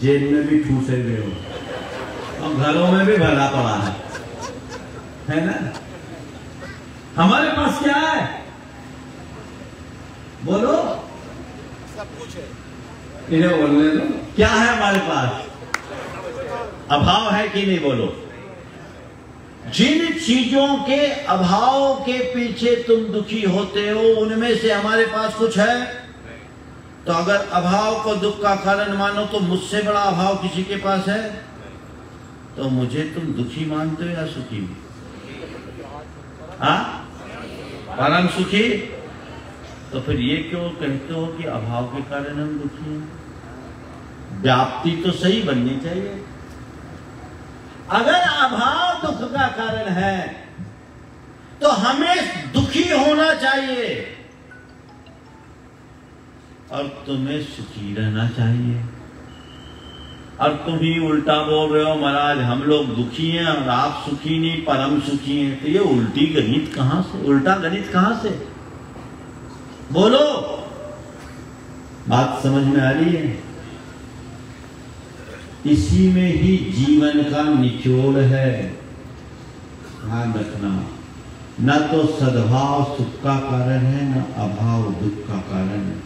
जेल में भी ठूसे हुए हो और घरों में भी भला पड़ा है ना? हमारे पास क्या है? बोलो। सब कुछ है। इन्हें बोलने दो, क्या है हमारे पास? अभाव है कि नहीं? बोलो। जिन चीजों के अभाव के पीछे तुम दुखी होते हो उनमें से हमारे पास कुछ है? तो अगर अभाव को दुख का कारण मानो तो मुझसे बड़ा अभाव किसी के पास है? तो मुझे तुम दुखी मानते हो या सुखी? हाँ, परम सुखी। तो फिर ये क्यों कहते हो कि अभाव के कारण हम दुखी हैं? व्याप्ति तो सही बननी चाहिए। अगर अभाव दुख का कारण है तो हमें दुखी होना चाहिए और तुम्हें सुखी रहना चाहिए। और तुम ही उल्टा बोल रहे हो, महाराज हम लोग दुखी हैं और आप सुखी नहीं, परम सुखी हैं। तो ये उल्टी गणित कहां से, उल्टा गणित कहां से? बोलो। बात समझ में आ रही है? इसी में ही जीवन का निचोड़ है। ध्यान रखना, न तो सद्भाव सुख का कारण है, न अभाव दुख का कारण है।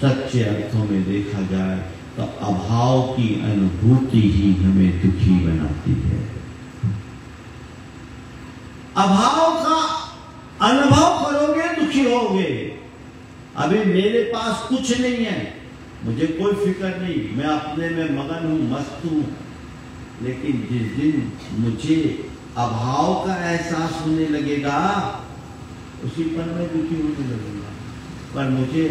सच्चे अर्थों में देखा जाए तो अभाव की अनुभूति ही हमें दुखी बनाती है। अभाव का अनुभव करोगे दुखी होगे। अभी मेरे पास कुछ नहीं है, मुझे कोई फिक्र नहीं, मैं अपने में मगन हूं, मस्त हूं। लेकिन जिस दिन मुझे अभाव का एहसास होने लगेगा उसी पर मैं दुखी होने लगूंगा। पर मुझे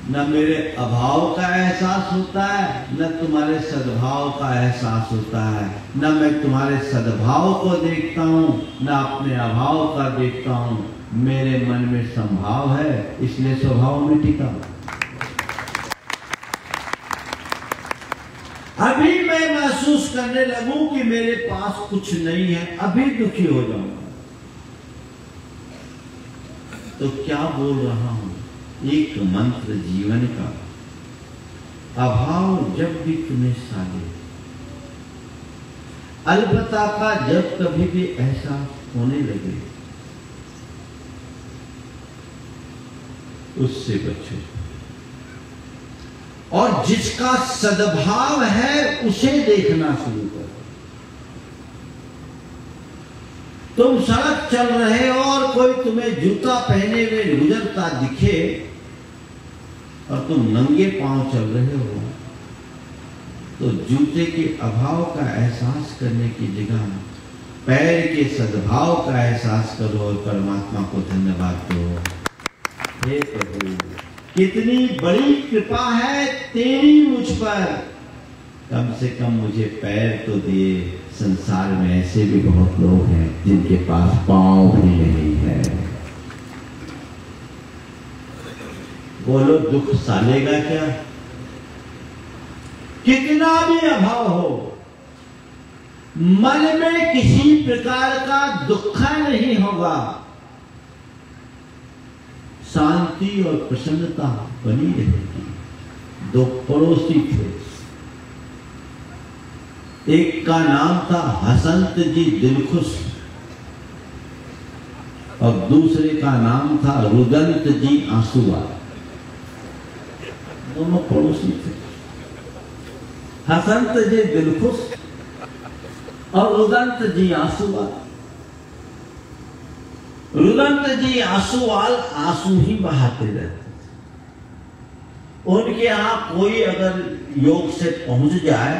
न मेरे अभाव का एहसास होता है, न तुम्हारे सद्भाव का एहसास होता है। न मैं तुम्हारे सद्भाव को देखता हूं, न अपने अभाव का देखता हूं। मेरे मन में संभाव है, इसलिए स्वभाव में टिका हूं। अभी मैं महसूस करने लगूं कि मेरे पास कुछ नहीं है, अभी दुखी हो जाऊंगा। तो क्या बोल रहा हूं? एक मंत्र जीवन का, अभाव जब भी तुम्हें साले, अल्पता का जब कभी भी एहसास होने लगे, उससे बचो। और जिसका सद्भाव है उसे देखना शुरू करो। तुम सड़क चल रहे हो और कोई तुम्हें जूता पहने हुए गुजरता दिखे और तुम नंगे पांव चल रहे हो, तो जूते के अभाव का एहसास करने की जगह पैर के सद्भाव का एहसास करो और परमात्मा को धन्यवाद दो। हे प्रभु, कितनी बड़ी कृपा है तेरी मुझ पर, कम से कम मुझे पैर तो दिए। संसार में ऐसे भी बहुत लोग हैं जिनके पास पांव भी नहीं है। बोलो, दुख सालेगा क्या? कितना भी अभाव हो, मन में किसी प्रकार का दुख नहीं होगा, शांति और प्रसन्नता बनी रहेगी। दो पड़ोसी थे, एक का नाम था हसंत जी दिलखुश और दूसरे का नाम था रुदंत जी आंसुआ। दोनों पड़ोसी थे, हसंत जी दिलखुश और रुदंत जी आंसुआ। रुदंत जी आंसुवाल आंसू ही बहाते रहते थे। उनके यहां कोई अगर योग से पहुंच जाए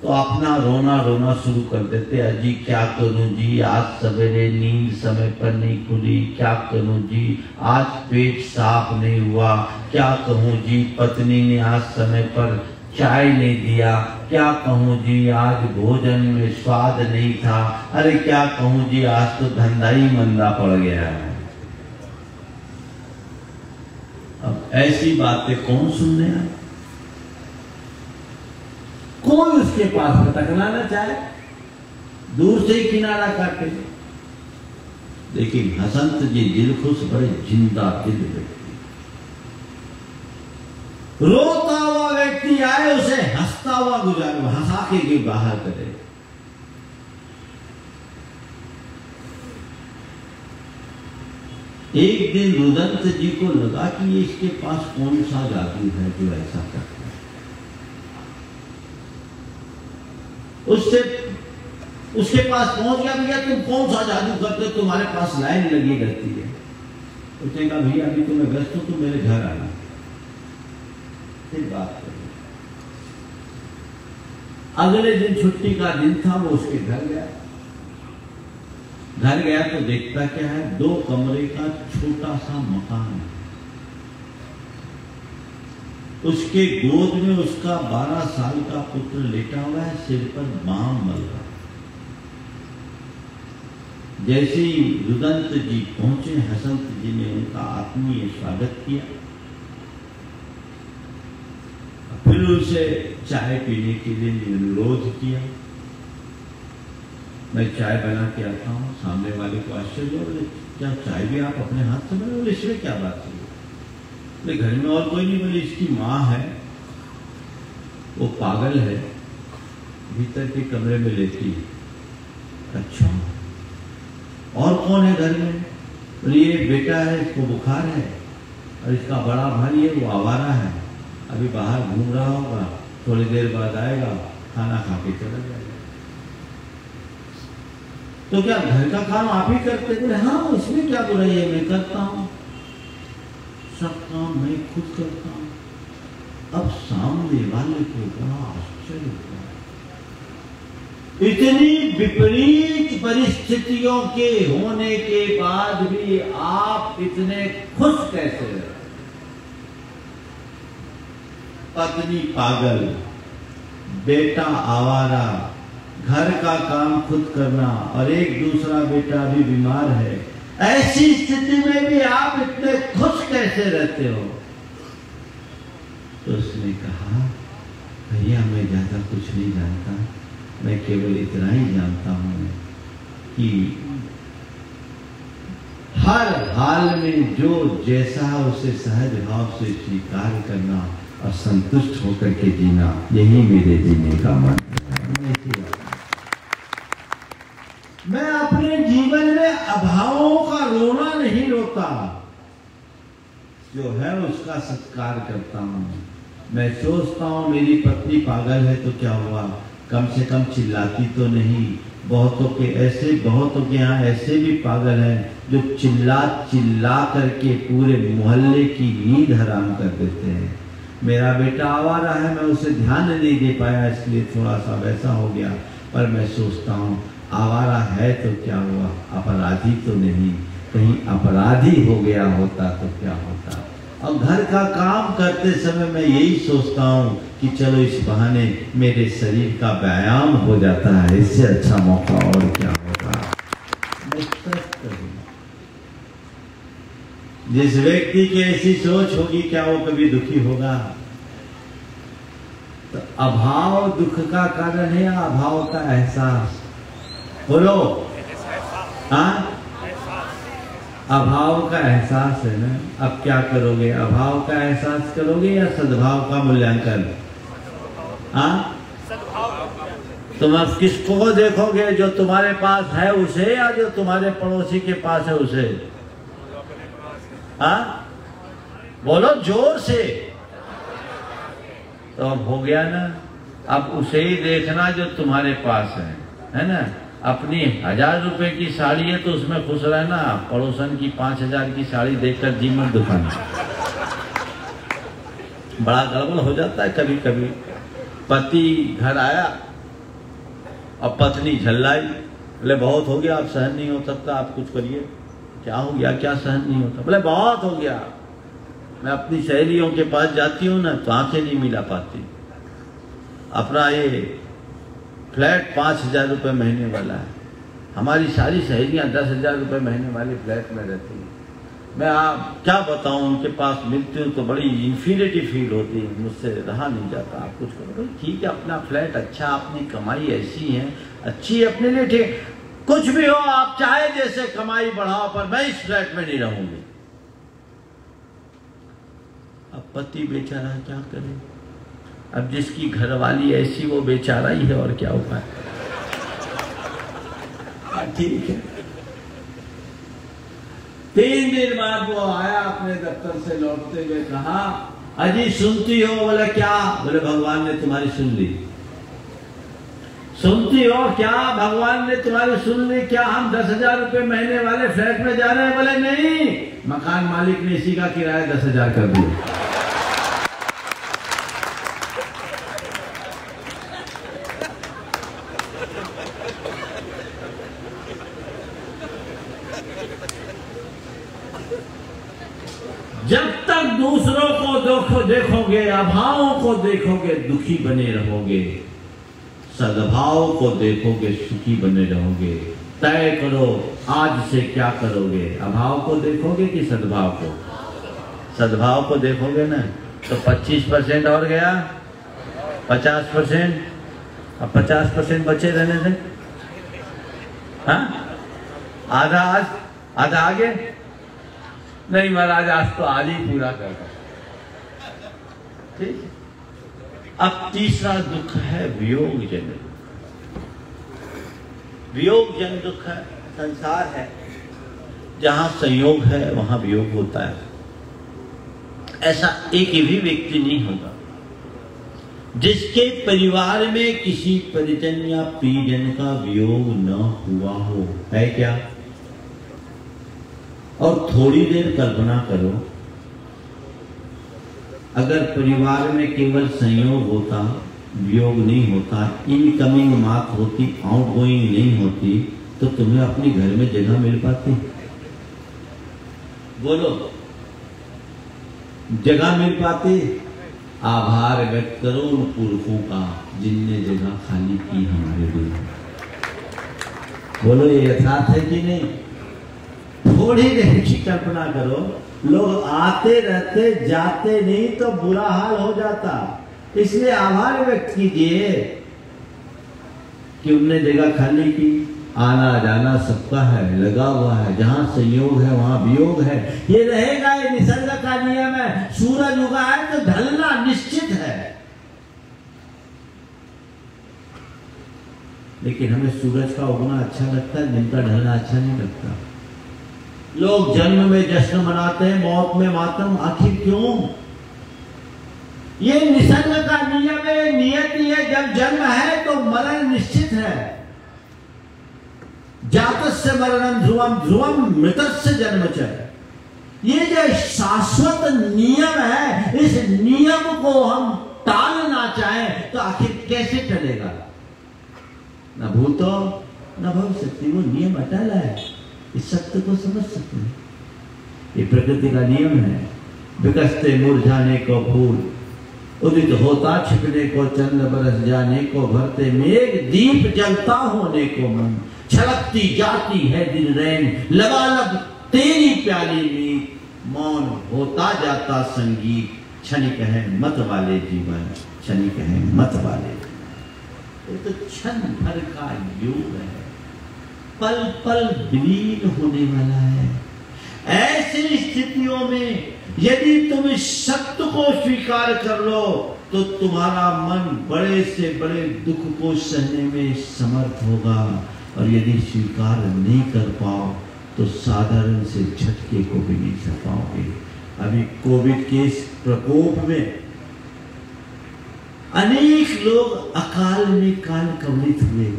तो अपना रोना रोना शुरू कर देते। अजी क्या करूं जी, आज सवेरे नींद समय पर नहीं खुली, क्या करूं जी, आज पेट साफ नहीं हुआ, क्या कहूं जी, पत्नी ने आज समय पर चाय नहीं दिया, क्या कहूं जी, आज भोजन में स्वाद नहीं था, अरे क्या कहूं जी, आज तो धंधा ही मंदा पड़ गया है। अब ऐसी बातें कौन सुनने आए? कोई उसके पास भटकना न चाहे, दूर से ही किनारा काटे। लेकिन हसंत जी दिलखुश बड़े जिंदा दिल व्यक्ति, रोता हुआ व्यक्ति आए उसे हंसता हुआ गुजारे, हंसा के बाहर करे। एक दिन रुदंत जी को लगा कि ये इसके पास कौन सा जादू है जो ऐसा करता है। उसके पास पहुंच गया, भैया तुम कौन सा जादू करते हो, तुम्हारे पास लाइन लगी रहती है। उसने कहा भैया अभी तो मैं व्यस्त हूं, तुम मेरे घर आना, फिर बात करें। अगले दिन छुट्टी का दिन था, वो उसके घर गया। घर गया तो देखता क्या है, 2 कमरे का छोटा सा मकान है। उसके गोद में उसका 12 साल का पुत्र लेटा हुआ है, सिर पर बाम मल रहा। जैसे ही रुदंत जी पहुंचे, हसंत जी ने उनका आत्मीय स्वागत किया, फिर उसे चाय पीने के लिए अनुरोध किया। मैं चाय बना के आता हूँ। सामने वाले को आश्चर्य हो, बोले क्या चाय भी आप अपने हाथ से बनाए? बोले इसमें क्या बात है, बोले घर में और कोई नहीं, बोले इसकी माँ है, वो पागल है, भीतर के कमरे में लेटी है। अच्छा, और कौन है घर में? बोले ये बेटा है, इसको बुखार है, और इसका बड़ा भाई है, वो आवारा है, अभी बाहर घूम रहा होगा, थोड़ी देर बाद आएगा, खाना खा के चला जाएगा। तो क्या घर का काम आप ही करते थे? हाँ, इसमें क्या बुराई है, मैं करता हूं, सब काम मैं खुद करता हूं। अब सामने वाले को बड़ा आश्चर्य हुआ, इतनी विपरीत परिस्थितियों के होने के बाद भी आप इतने खुश कैसे रहे? पत्नी पागल, बेटा आवारा, घर का काम खुद करना, और एक दूसरा बेटा भी बीमार है। ऐसी स्थिति में भी आप इतने खुश कैसे रहते हो? तो उसने कहा भैया मैं ज्यादा कुछ नहीं जानता, मैं केवल इतना ही जानता हूं कि हर हाल में जो जैसा है उसे सहज भाव से स्वीकार करना और संतुष्ट होकर के जीना, यही मेरे जीने का मंत्र है। मैं अपने जीवन में अभावों का रोना नहीं रोता, जो है उसका सत्कार करता हूं। मैं सोचता हूं मेरी पत्नी पागल है तो क्या हुआ, कम से कम चिल्लाती तो नहीं। बहुतों के यहाँ ऐसे भी पागल हैं जो चिल्ला चिल्ला करके पूरे मोहल्ले की नींद हराम कर देते हैं। मेरा बेटा आवारा है, मैं उसे ध्यान नहीं दे पाया, इसलिए थोड़ा सा वैसा हो गया। पर मैं सोचता हूँ आवारा है तो क्या हुआ, अपराधी तो नहीं, कहीं अपराधी हो गया होता तो क्या होता। अब घर का काम करते समय मैं यही सोचता हूँ कि चलो इस बहाने मेरे शरीर का व्यायाम हो जाता है, इससे अच्छा मौका और क्या होगा। जिस व्यक्ति की ऐसी सोच होगी क्या वो कभी दुखी होगा? तो अभाव दुख का कारण है या अभाव का एहसास? बोलो। हाँ, अभाव का एहसास है ना। अब क्या करोगे, अभाव का एहसास करोगे या सद्भाव का मूल्यांकन? हाँ, तुम अब किसको देखोगे, जो तुम्हारे पास है उसे या जो तुम्हारे पड़ोसी के पास है उसे? हाँ, बोलो जोर से। तो अब हो गया ना, अब उसे ही देखना जो तुम्हारे पास है ना। अपनी 1000 रुपए की साड़ी है तो उसमें खुश रहना, पड़ोसन की 5000 की साड़ी देखकर जी मत दुखाना। बड़ा गड़बड़ हो जाता है कभी कभी। पति घर आया और पत्नी झल्लाई, बोले बहुत हो गया, अब सहन नहीं हो सकता, आप कुछ करिए। क्या हो गया, क्या सहन नहीं होता? बोले बहुत हो गया, मैं अपनी सहेलियों के पास जाती हूँ ना तो आंखें नहीं मिला पाती। अपना ये फ्लैट 5000 रुपये महीने वाला है, हमारी सारी सहेलियाँ 10,000 रुपये महीने वाले फ्लैट में रहती हैं। मैं आप क्या बताऊँ, उनके पास मिलती हूँ तो बड़ी इंफीरियरिटी फील होती है, मुझसे रहा नहीं जाता। आप कुछ करो भाई, ठीक है, अपना फ्लैट अच्छा, अपनी कमाई ऐसी है, अच्छी है अपने लिए, ठीक, कुछ भी हो, आप चाहे जैसे कमाई बढ़ाओ, पर मैं इस फ्लैट में नहीं रहूंगी। अब पति बेचारा क्या करे, अब जिसकी घरवाली ऐसी वो बेचारा ही है, और क्या उपाय। ठीक है, 3 दिन बाद वो आया अपने दफ्तर से लौटते हुए, कहा अजी सुनती हो? बोले क्या? बोले भगवान ने तुम्हारी सुन ली। सुनती हो क्या? भगवान ने तुम्हारी सुन ली। क्या हम 10,000 रुपये महीने वाले फ्लैट में जा रहे हैं? बोले नहीं, मकान मालिक ने इसी का किराया 10,000 कर दिया। जब तक दूसरों को देखोगे, अभावों को देखोगे, दुखी बने रहोगे। सद्भाव को देखोगे, सुखी बने रहोगे। तय करो आज से क्या करोगे, अभाव को देखोगे कि सद्भाव को? सद्भाव को देखोगे ना तो 25% और गया, 50%, अब 50% बचे रहने से। हाँ, आधा आज, आधा आगे। नहीं महाराज, आज तो आज ही पूरा कर दो। ठीक। अब तीसरा दुख है वियोग जन। वियोग जन दुख है, संसार है, जहां संयोग है वहां वियोग होता है। ऐसा एक भी व्यक्ति नहीं होगा जिसके परिवार में किसी परिजन या प्रियजन का वियोग न हुआ हो, है क्या? और थोड़ी देर कल्पना करो, अगर परिवार में केवल संयोग होता, वियोग नहीं होता, इनकमिंग बात होती, आउटगोइंग नहीं होती, तो तुम्हें अपनी घर में जगह मिल पाती? बोलो, जगह मिल पाती? आभार व्यक्त करो उन पुरखों का जिनने जगह खाली की हमारे लिए। बोलो, ये यथार्थ है कि नहीं? थोड़ी देर की कल्पना करो, लोग आते रहते, जाते नहीं तो बुरा हाल हो जाता। इसलिए आभार व्यक्त कीजिए कि उनने जगह खाली की। आना जाना सबका है, लगा हुआ है, जहां संयोग है वहां वियोग है, ये रहेगा, ये निसर्ग का नियम है। सूरज उगा है तो ढलना निश्चित है। लेकिन हमें सूरज का उगना अच्छा लगता है, दिन का ढलना अच्छा नहीं लगता। लोग जन्म में जश्न मनाते हैं, मौत में मातम, आखिर क्यों? ये निसर्ग का नियम है, नियति है। जब जन्म है तो मरण निश्चित है। जातस्य मरणं ध्रुवम, ध्रुवम मृतस्य जन्म च। ये जो शाश्वत नियम है, इस नियम को हम टालना चाहें तो आखिर कैसे टलेगा? न भूतो न भविष्यति, वो नियम अटल है। इस सत्य को समझ सकते हैं। ये प्रकृति का नियम है। विकसते मुरझाने को फूल, उदित होता छिपने को चंद्र, बरस जाने को भरते मेघ, दीप जलता होने को मन, छलकती जाती है दिन रैन, लबालब तेरी प्याली में, मौन होता जाता संगीत, क्षणिक है मत वाले जीवन। क्षणिक है, मत वाले। ये तो क्षण भर का योग है, पल पल विलीन होने वाला है। ऐसी स्थितियों में यदि तुम इस सत्य को स्वीकार कर लो तो तुम्हारा मन बड़े से बड़े दुख को सहने में समर्थ होगा, और यदि स्वीकार नहीं कर पाओ तो साधारण से झटके को भी नहीं सह पाओगे। अभी कोविड के इस प्रकोप में अनेक लोग अकाल में काल कवलित हुए,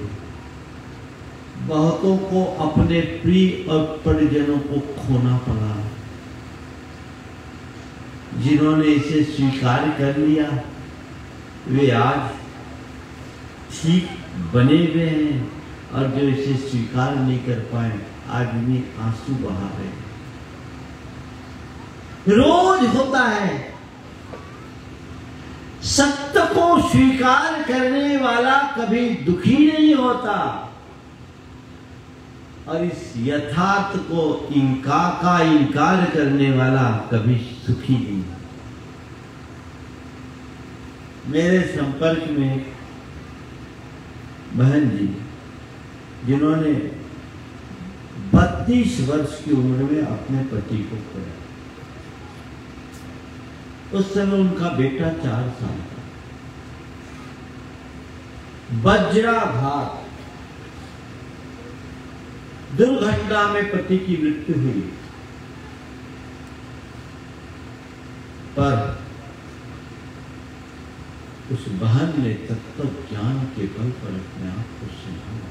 बहुतों को अपने प्रिय और परिजनों को खोना पड़ा। जिन्होंने इसे स्वीकार कर लिया वे आज ठीक बने हुए हैं, और जो इसे स्वीकार नहीं कर पाए आज भी आंसू बहा रहे हैं। रोज होता है, सत्य को स्वीकार करने वाला कभी दुखी नहीं होता, और इस यथार्थ को इनकार करने वाला कभी सुखी नहीं। मेरे संपर्क में बहन जी जिन्होंने 32 वर्ष की उम्र में अपने पति को खोया, उस समय उनका बेटा 4 साल का, वज्राघात दुर्घटना में पति की मृत्यु हुई, पर उस बहन ने तत्व ज्ञान के बल पर अपने आप को संभाला।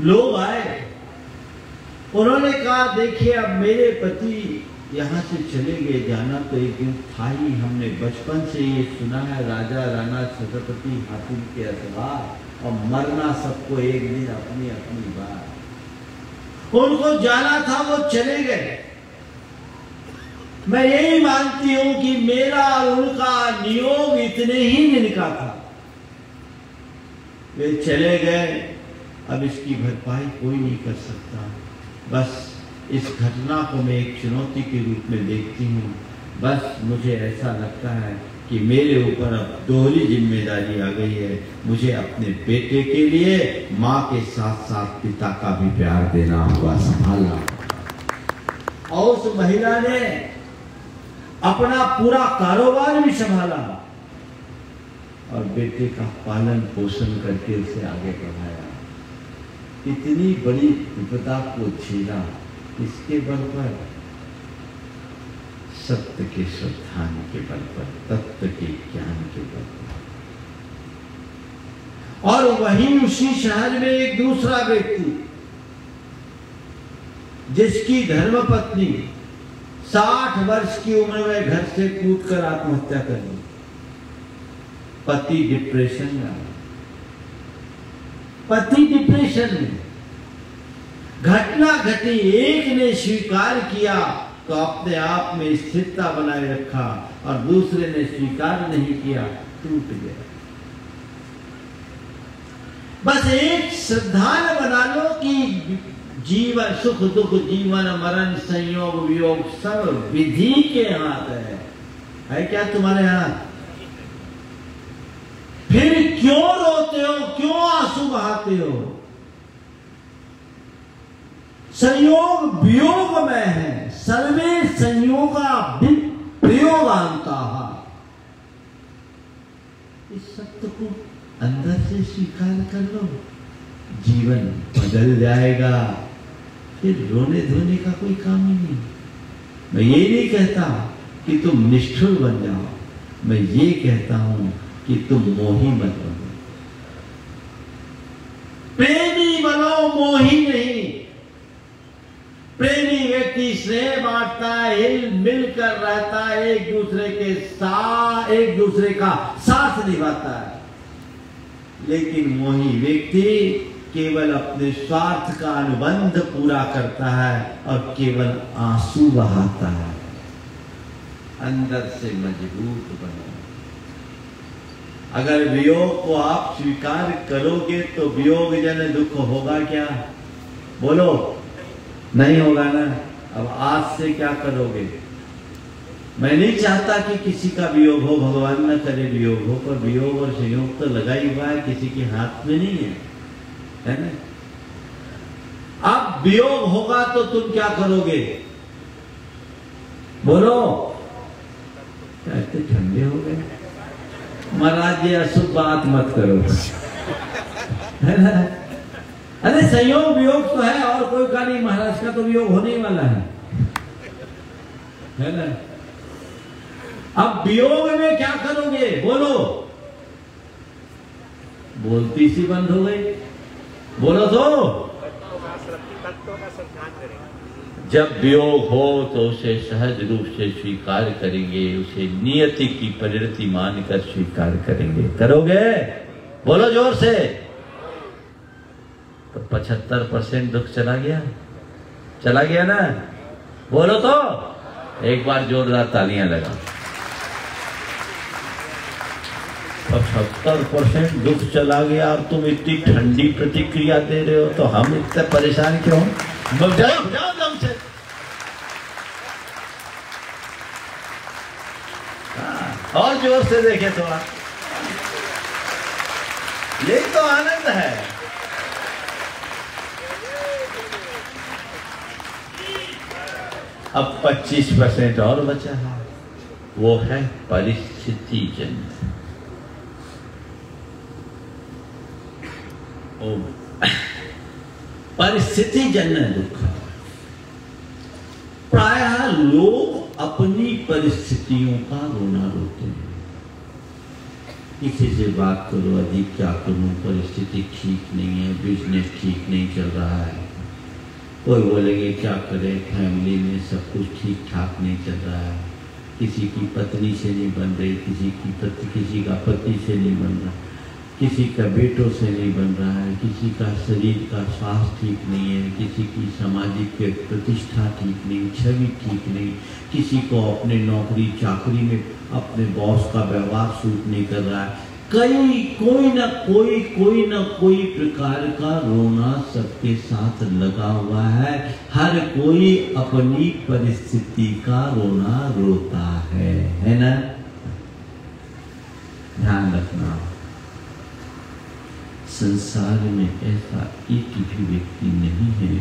लोग आए, उन्होंने कहा देखिए अब मेरे पति यहाँ से चले गए, जाना तो एक दिन था ही, हमने बचपन से ये सुना है राजा राणा छत्रपति हातिम के अतवार, और मरना सबको एक दिन अपनी अपनी बात। उनको जाना था, वो चले गए। मैं यही मानती हूं कि मेरा और उनका नियोग इतने ही दिन का था। वे चले गए, अब इसकी भरपाई कोई नहीं कर सकता। बस इस घटना को मैं एक चुनौती के रूप में देखती हूँ। बस मुझे ऐसा लगता है कि मेरे ऊपर अब दोहरी जिम्मेदारी आ गई है, मुझे अपने बेटे के लिए माँ के साथ साथ पिता का भी प्यार देना होगा, संभालना। और उस महिला ने अपना पूरा कारोबार भी संभाला और बेटे का पालन पोषण करके उसे आगे बढ़ाया। इतनी बड़ी विपदा को झेला, इसके बल पर, सत्य के श्रद्धान के बल पर, तत्व के ज्ञान के बल पर। और वहीं उसी शहर में एक दूसरा व्यक्ति जिसकी धर्मपत्नी 60 वर्ष की उम्र में घर से कूदकर आत्महत्या कर ली। पति डिप्रेशन में, पति डिप्रेशन में। घटना घटी, एक ने स्वीकार किया तो अपने आप में स्थिरता बनाए रखा, और दूसरे ने स्वीकार नहीं किया, टूट गया। बस एक सिद्धांत बना लो कि जीवन सुख दुख, जीवन मरण, संयोग वियोग सब विधि के हाथ है क्या तुम्हारे हाथ? फिर क्यों रोते हो, क्यों आंसू बहाते हो? संयोग वियोग में है, सर्वे संयोगा विप्रयोगांता। इस सत्य को अंदर से स्वीकार कर लो, जीवन बदल जाएगा। फिर रोने धोने का कोई काम ही नहीं। मैं ये नहीं कहता कि तुम निष्ठुर बन जाओ, मैं ये कहता हूं कि तुम मोही मत बनो। प्रेमी बनो, मोही नहीं। प्रेमी व्यक्ति स्नेह बांटता है, हिल मिलकर रहता है, एक दूसरे का साथ निभाता है। लेकिन मोही व्यक्ति केवल अपने स्वार्थ का अनुबंध पूरा करता है और केवल आंसू बहाता है। अंदर से मजबूत बनो। अगर वियोग को आप स्वीकार करोगे तो वियोग जन दुख होगा क्या? बोलो, नहीं होगा ना। अब आज से क्या करोगे? मैं नहीं चाहता कि किसी का वियोग हो, भगवान न करे वियोग हो, पर वियोग और संयोग तो लगा ही हुआ है, किसी के हाथ में नहीं है ना। अब वियोग होगा तो तुम क्या करोगे? बोलो। कहते ठंडे हो गए। महाराज ये अशुभ बात मत करो, है ना। अरे संयोग वियोग तो है, और कोई का नहीं, महाराज का तो वियोग होने वाला है ना। अब वियोग में क्या करोगे? बोलो। बोलती सी बंद हो गई, बोलो तो। जब वियोग हो तो उसे सहज रूप से स्वीकार करेंगे, उसे नियति की परिणति मानकर स्वीकार करेंगे। करोगे? बोलो जोर से। तो 75% दुख चला गया, चला गया ना। बोलो तो। एक बार जोरदार तालियां लगा। 75% दुख चला गया, अब तुम इतनी ठंडी प्रतिक्रिया दे रहे हो, तो हम इतने परेशान क्यों? जाओ दम से। और जोर से देखे थोड़ा, ये तो आनंद है। अब 25% और बचा है, वो है परिस्थिति जन्य। परिस्थिति जन्य दुख। प्रायः लोग अपनी परिस्थितियों का रोना रोते हैं। किसी से बात करो, अधिक क्या करूं, परिस्थिति ठीक नहीं है, बिजनेस ठीक नहीं चल रहा है। कोई बोलेंगे क्या करें, फैमिली में सब कुछ ठीक ठाक नहीं चल रहा है, किसी की पत्नी से नहीं बन रही, किसी का पति से नहीं बन रहा, किसी का बेटों से नहीं बन रहा है, किसी का शरीर का स्वास्थ्य ठीक नहीं है, किसी की सामाजिक प्रतिष्ठा ठीक नहीं, छवि ठीक नहीं, किसी को अपने नौकरी चाकरी में अपने बॉस का व्यवहार सूट नहीं कर रहा है। कोई न कोई प्रकार का रोना सबके साथ लगा हुआ है। हर कोई अपनी परिस्थिति का रोना रोता है ना। ध्यान रखना, संसार में ऐसा एक भी व्यक्ति नहीं है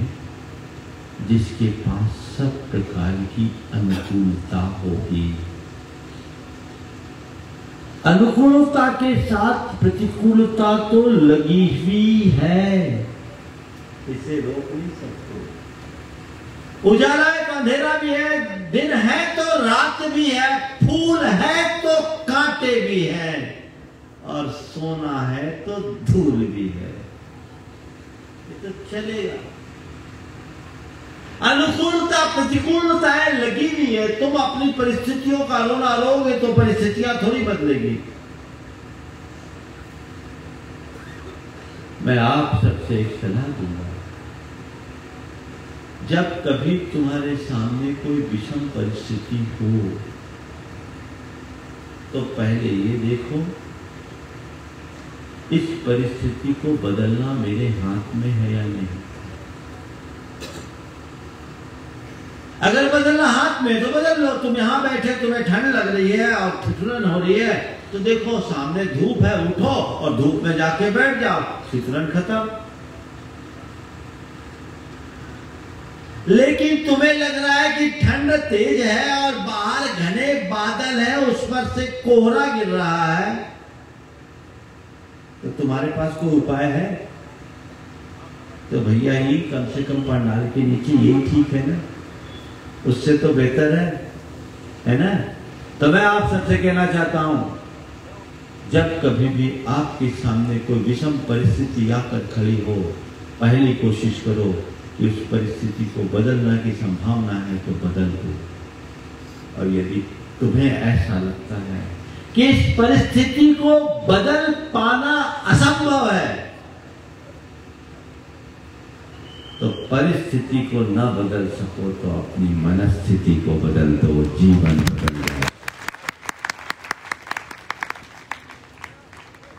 जिसके पास सब प्रकार की अनुकूलता होगी। अनुकूलता के साथ प्रतिकूलता तो लगी हुई है, इसे रोक नहीं सकते। उजाला है तो अंधेरा भी है, दिन है तो रात भी है, फूल है तो कांटे भी है, और सोना है तो धूल भी है। ये तो चलेगा। अनुकूलता प्रतिकूलता है लगी हुई है। तुम अपनी परिस्थितियों का रोना रोगे तो परिस्थितियां थोड़ी बदलेगी। मैं आप सबसे एक सलाह दूंगा, जब कभी तुम्हारे सामने कोई विषम परिस्थिति हो तो पहले ये देखो इस परिस्थिति को बदलना मेरे हाथ में है या नहीं। अगर बदलना हाथ में तो बदल लो। तुम यहां बैठे, तुम्हें ठंड लग रही है और ठिठुरन हो रही है, तो देखो सामने धूप है, उठो और धूप में जाके बैठ जाओ, ठिठुरन खत्म। लेकिन तुम्हें लग रहा है कि ठंड तेज है और बाहर घने बादल है, उस पर से कोहरा गिर रहा है, तो तुम्हारे पास कोई उपाय है? तो भैया ही कम से कम पंडाल के नीचे यही ठीक है ना, उससे तो बेहतर है ना। तो मैं आप सबसे कहना चाहता हूं, जब कभी भी आपके सामने कोई विषम परिस्थिति आकर खड़ी हो, पहली कोशिश करो कि उस परिस्थिति को बदलने की संभावना है तो बदल दो। और यदि तुम्हें ऐसा लगता है कि इस परिस्थिति को बदल पाना असंभव है, तो परिस्थिति को न बदल सको तो अपनी मनस्थिति को बदल दो, जीवन बदल जाए।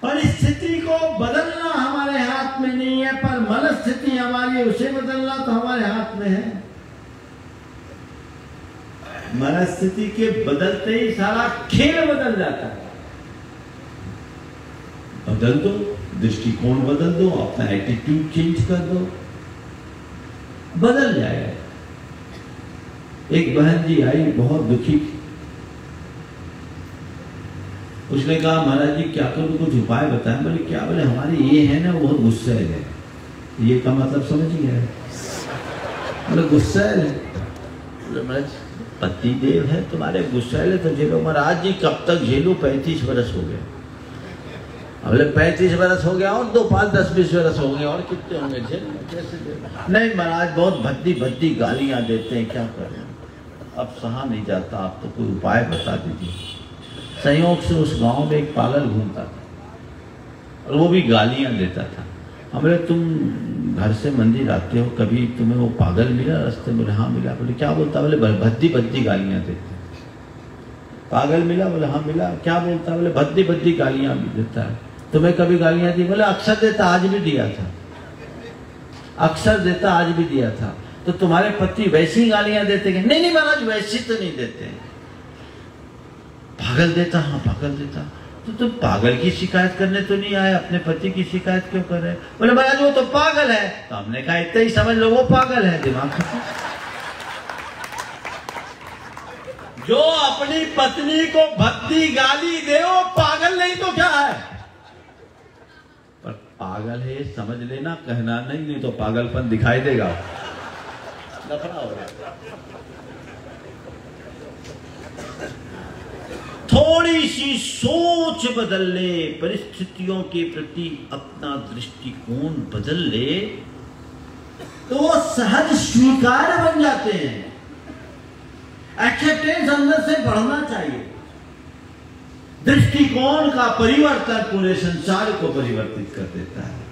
परिस्थिति को बदलना हमारे हाथ में नहीं है, पर मनस्थिति हमारी, उसे बदलना तो हमारे हाथ में है। मनस्थिति के बदलते ही सारा खेल बदल जाता है। बदल दो, दृष्टिकोण बदल दो, अपना एटीट्यूड चेंज कर दो, बदल जाएगा। एक बहन जी आई, बहुत दुखी थी। उसने कहा महाराज जी क्या करूं, कुछ उपाय बताएं। बोले क्या? बोले हमारी ये है ना बहुत गुस्सा है। ये का मतलब समझ गया? बोले गुस्सा है। बोले महाराज पति देव है तुम्हारे, गुस्सा है तो झेलो। महाराज जी कब तक झेलूं? 35 वर्ष हो गए। बोले 35 वर्ष हो गया और 2, 5, 10, 20 वर्ष हो गए, और कितने होंगे? कैसे नहीं महाराज बहुत भद्दी भद्दी गालियां देते हैं, क्या करें? अब सहा नहीं जाता, आप तो कोई उपाय बता दीजिए। संयोग से उस गांव में एक पागल घूमता था और वो भी गालियां देता था। हमने तुम घर से मंदिर आते हो, कभी तुम्हें वो पागल मिला रास्ते में? हाँ मिला। बोले क्या बोलता? बोले भद्दी भद्दी गालियां देते। पागल मिला? बोले हाँ मिला। क्या बोलता? बोले भद्दी भद्दी गालियां भी देता है। तुम्हें कभी गालियां दी? बोले अक्सर देता, आज भी दिया था। अक्सर देता, आज भी दिया था। तो तुम्हारे पति वैसी गालियां देते हैं? नहीं नहीं महाराज वैसी तो नहीं देते। पागल देता? हाँ पागल देता। तो तुम पागल की शिकायत करने तो नहीं आए, अपने पति की शिकायत क्यों कर रहे? बोले महाराज वो तो पागल है। तो हमने कहा इतना ही समझ लो वो पागल है। दिमाग खत्म। जो अपनी पत्नी को भद्दी गाली दे वो पागल नहीं तो क्या है? पर पागल है समझ लेना, कहना नहीं तो पागलपन दिखाई देगा। लफड़ा हो गया। थोड़ी सी सोच बदल ले, परिस्थितियों के प्रति अपना दृष्टिकोण बदल ले, तो वो सहज स्वीकार बन जाते हैं। एक्सेप्टेंस अंदर से बढ़ना चाहिए। दृष्टिकोण का परिवर्तन पूरे संसार को परिवर्तित कर देता है।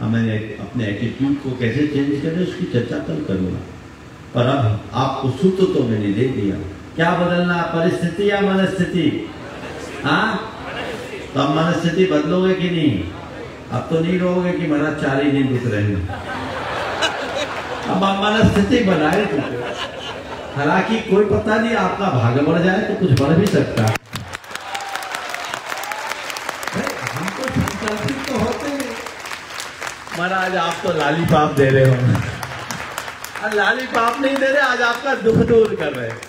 हमें अपने एटीट्यूड को कैसे चेंज करें उसकी चर्चा कल करूंगा, पर अब आपको सूत्र तो मैंने दे दिया। क्या बदलना, परिस्थिति या मनस्थिति? हाँ, तो अब मनस्थिति बदलोगे कि नहीं? अब तो नहीं रहोगे कि महाराज 4 ही दिन रुक रहे हैं। अब आप मनस्थिति बनाए तो, हालांकि कोई पता नहीं आपका भाग्य बढ़ जाए तो कुछ बढ़ भी सकता है। हम तो संकल्पित तो होते हैं। महाराज आप तो लालीपाप दे रहे हो, लालीपाप नहीं दे रहे, आज आपका दुख दूर कर रहे हैं।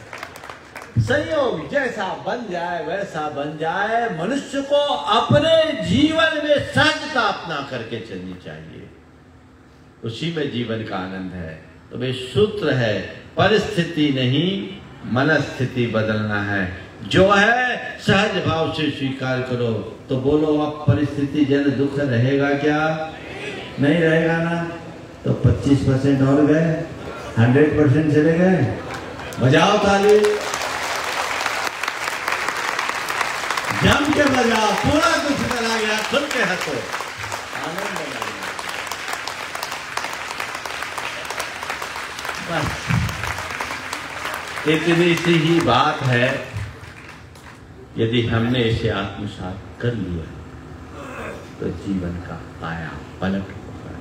संयोग जैसा बन जाए वैसा बन जाए। मनुष्य को अपने जीवन में सहजता अपना करके चलनी चाहिए, उसी में जीवन का आनंद है। तो वे सूत्र है, परिस्थिति नहीं मनस्थिति बदलना है। जो है सहज भाव से स्वीकार करो। तो बोलो अब परिस्थिति जन दुख रहेगा क्या? नहीं रहेगा ना। तो 25% और गए, 100% चले गए। बजाओ ताली, जम के बजाओ, पूरा दुख चला गया, खुल के हंसो, आनंद बस इतनी सी ही बात है। यदि हमने इसे आत्मसात कर लिया तो जीवन का काया पलट होगा।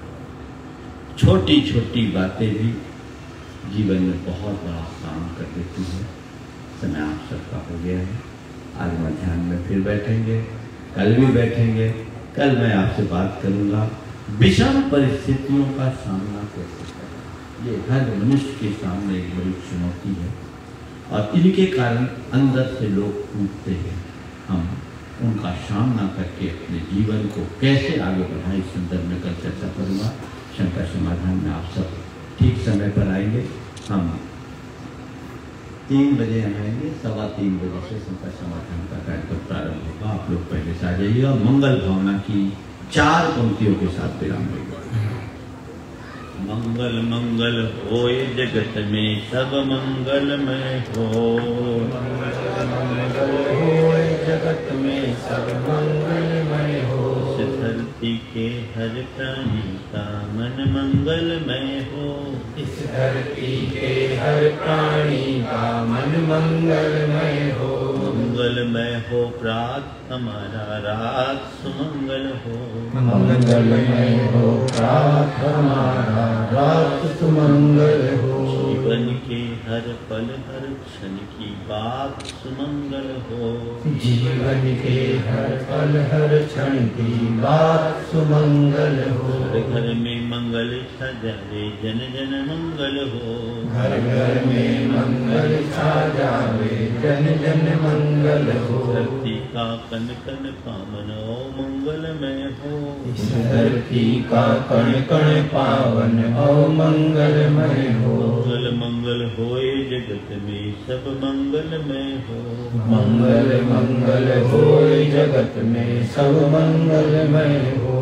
छोटी छोटी बातें भी जीवन में बहुत बड़ा काम कर देती है। समय आप सबका हो गया है। आज मध्याह्न में फिर बैठेंगे, कल भी बैठेंगे। कल मैं आपसे बात करूंगा विषम परिस्थितियों का सामना कैसे करें। ये हर मनुष्य के सामने एक बड़ी चुनौती है और इनके कारण अंदर से लोग टूटते हैं। हम उनका सामना करके अपने जीवन को कैसे आगे बढ़ाएं, इस संदर्भ में कल चर्चा करूंगा। शंका समाधान में आप सब ठीक समय पर आएंगे। हम 3 बजे आएंगे, 3:15 बजे से शंका समाधान का कार्यक्रम प्रारंभ होगा। आप लोग पहले से आ जाइएगा। मंगल भावना की 4 पंक्तियों के साथ विराम लेंगे। मंगल मंगल होए जगत में सब मंगलमय हो। मंगल होए जगत में सब मंगलमय हो। इस धरती के हर प्राणी का मन मंगलमय हो। इस धरती के हर प्राणी का मन मंगलमय हो। मंगलमय हो प्रात हमारा, रात सुमंगल हो। मंगलमय हो प्रात हमारा, रात सुमंगल हो। जीवन के हर पल हर क्षण की बात सुमंगल हो। जीवन के हर पल हर क्षण की बात सुमंगल हो। घर घर में मंगल छा जाए जन जन मंगल हो। घर घर में मंगल छा जावे जन जन मंगल हो। धरती का कण कण पावन ओ मंगलमय हो। इस धरती का कण कण पावन ओ मंगलमय हो। मंगल मंगल होए जगत में सब मंगलमय हो। मंगल मंगल होए जगत में सब मंगलमय हो।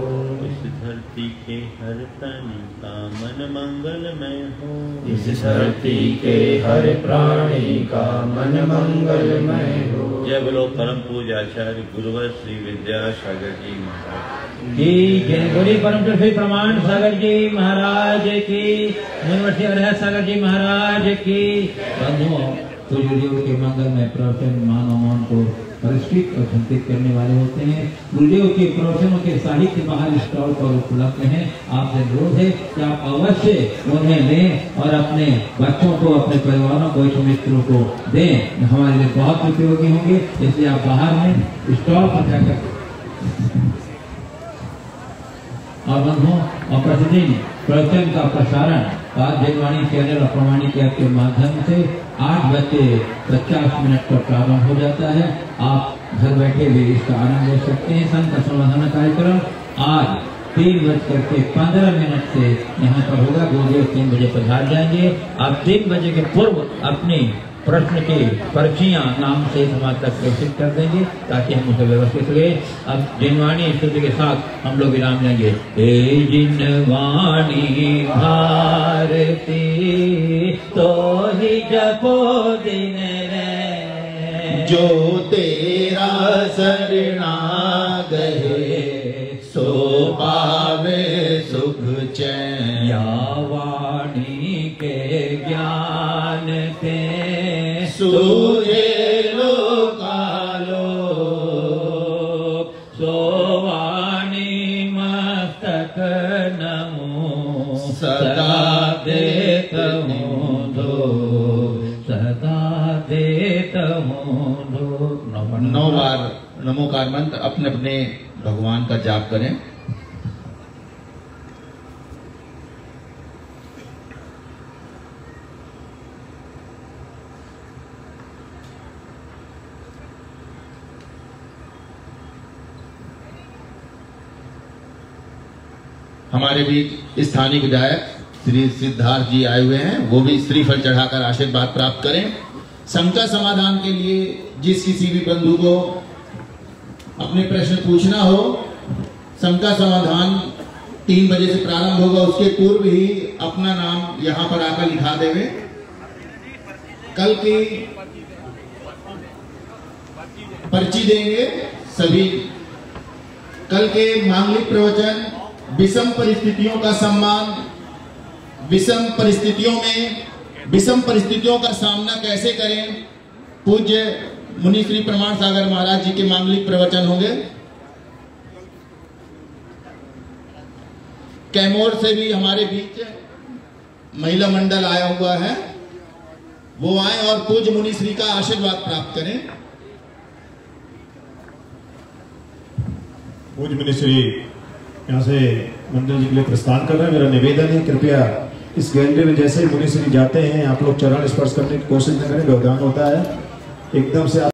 इस धरती के हर प्राणी का मन मंगलमय हो। इस धरती के हर प्राणी का मन मंगलमय हो। जय बोलो परम पूज्य आचार्य गुरुवर श्री विद्यासागर जी महाराज जी। जय बोली परम श्री प्रमाण सागर जी महाराज की। यूनिवर्सिटी अरहत सागर जी महाराज की। बंधुओं, तो गुरुदेव के मंगल में प्रवचन मानव को परिष्कृत और संतृप्त करने वाले होते हैं। गुरुदेव के प्रवचनों के साहित्य बाहर स्टॉल पर उपलब्ध हैं। आपसे अनुरोध है कि आप अवश्य उन्हें लें और अपने बच्चों को, अपने परिवारों को, इष्ट मित्रों को दें। हमारे लिए बहुत उपयोगी होंगे। इसलिए आप बाहर में स्टॉल पर जाकर और बंधुओं, और प्रतिदिन प्रवचन का प्रसारण जनवाणी चैनल और प्रमाणिक ऐप के माध्यम से 8:50 पर प्रारंभ हो जाता है। आप घर बैठे भी इसका आनंद ले सकते हैं। संत समाधान कार्यक्रम आज 3:15 से यहाँ पर होगा। गुरुदेव 3 बजे पधार जाएंगे। आप 3 बजे के पूर्व अपनी प्रश्न की पर्चियां नाम से समाज तक प्रेषित कर देंगे ताकि हम उसे व्यवस्थित रहे। अब जिनवाणी स्तुति के साथ हम लोग विराम लेंगे। हे जिनवाणी भारती तो ही जपो दिन रे। जो तेरा शरणा गए सो पावे सुख चैन। या वाणी के ज्ञान के सूर्य लोकालोक सोवाणी मस्तक नमो सदा देत हूँ दो, सदा देत हूँ दो। 9 बार नमोकार मंत्र अपने अपने भगवान का जाप करें। हमारे बीच स्थानीय विधायक श्री सिद्धार्थ जी आए हुए हैं। वो भी श्रीफल चढ़ाकर आशीर्वाद प्राप्त करें। शंका समाधान के लिए जिस किसी भी बंधु को अपने प्रश्न पूछना हो, शंका समाधान 3 बजे से प्रारंभ होगा। उसके पूर्व ही अपना नाम यहाँ पर आकर लिखा देवे। कल की पर्ची देंगे सभी। कल के मांगलिक प्रवचन विषम परिस्थितियों का सम्मान, विषम परिस्थितियों का सामना कैसे करें, पूज्य मुनि श्री प्रमाण सागर महाराज जी के मांगलिक प्रवचन होंगे। कैमोर से भी हमारे बीच महिला मंडल आया हुआ है, वो आए और पूज्य मुनि श्री का आशीर्वाद प्राप्त करें। पूज्य मुनि श्री यहाँ से मंदिर जी के लिए प्रस्थान कर रहे हैं। मेरा निवेदन है, कृपया इस गैलरी में जैसे ही मुनि श्री जाते हैं आप लोग चरण स्पर्श करने की कोशिश न करें। व्यवधान होता है एकदम से।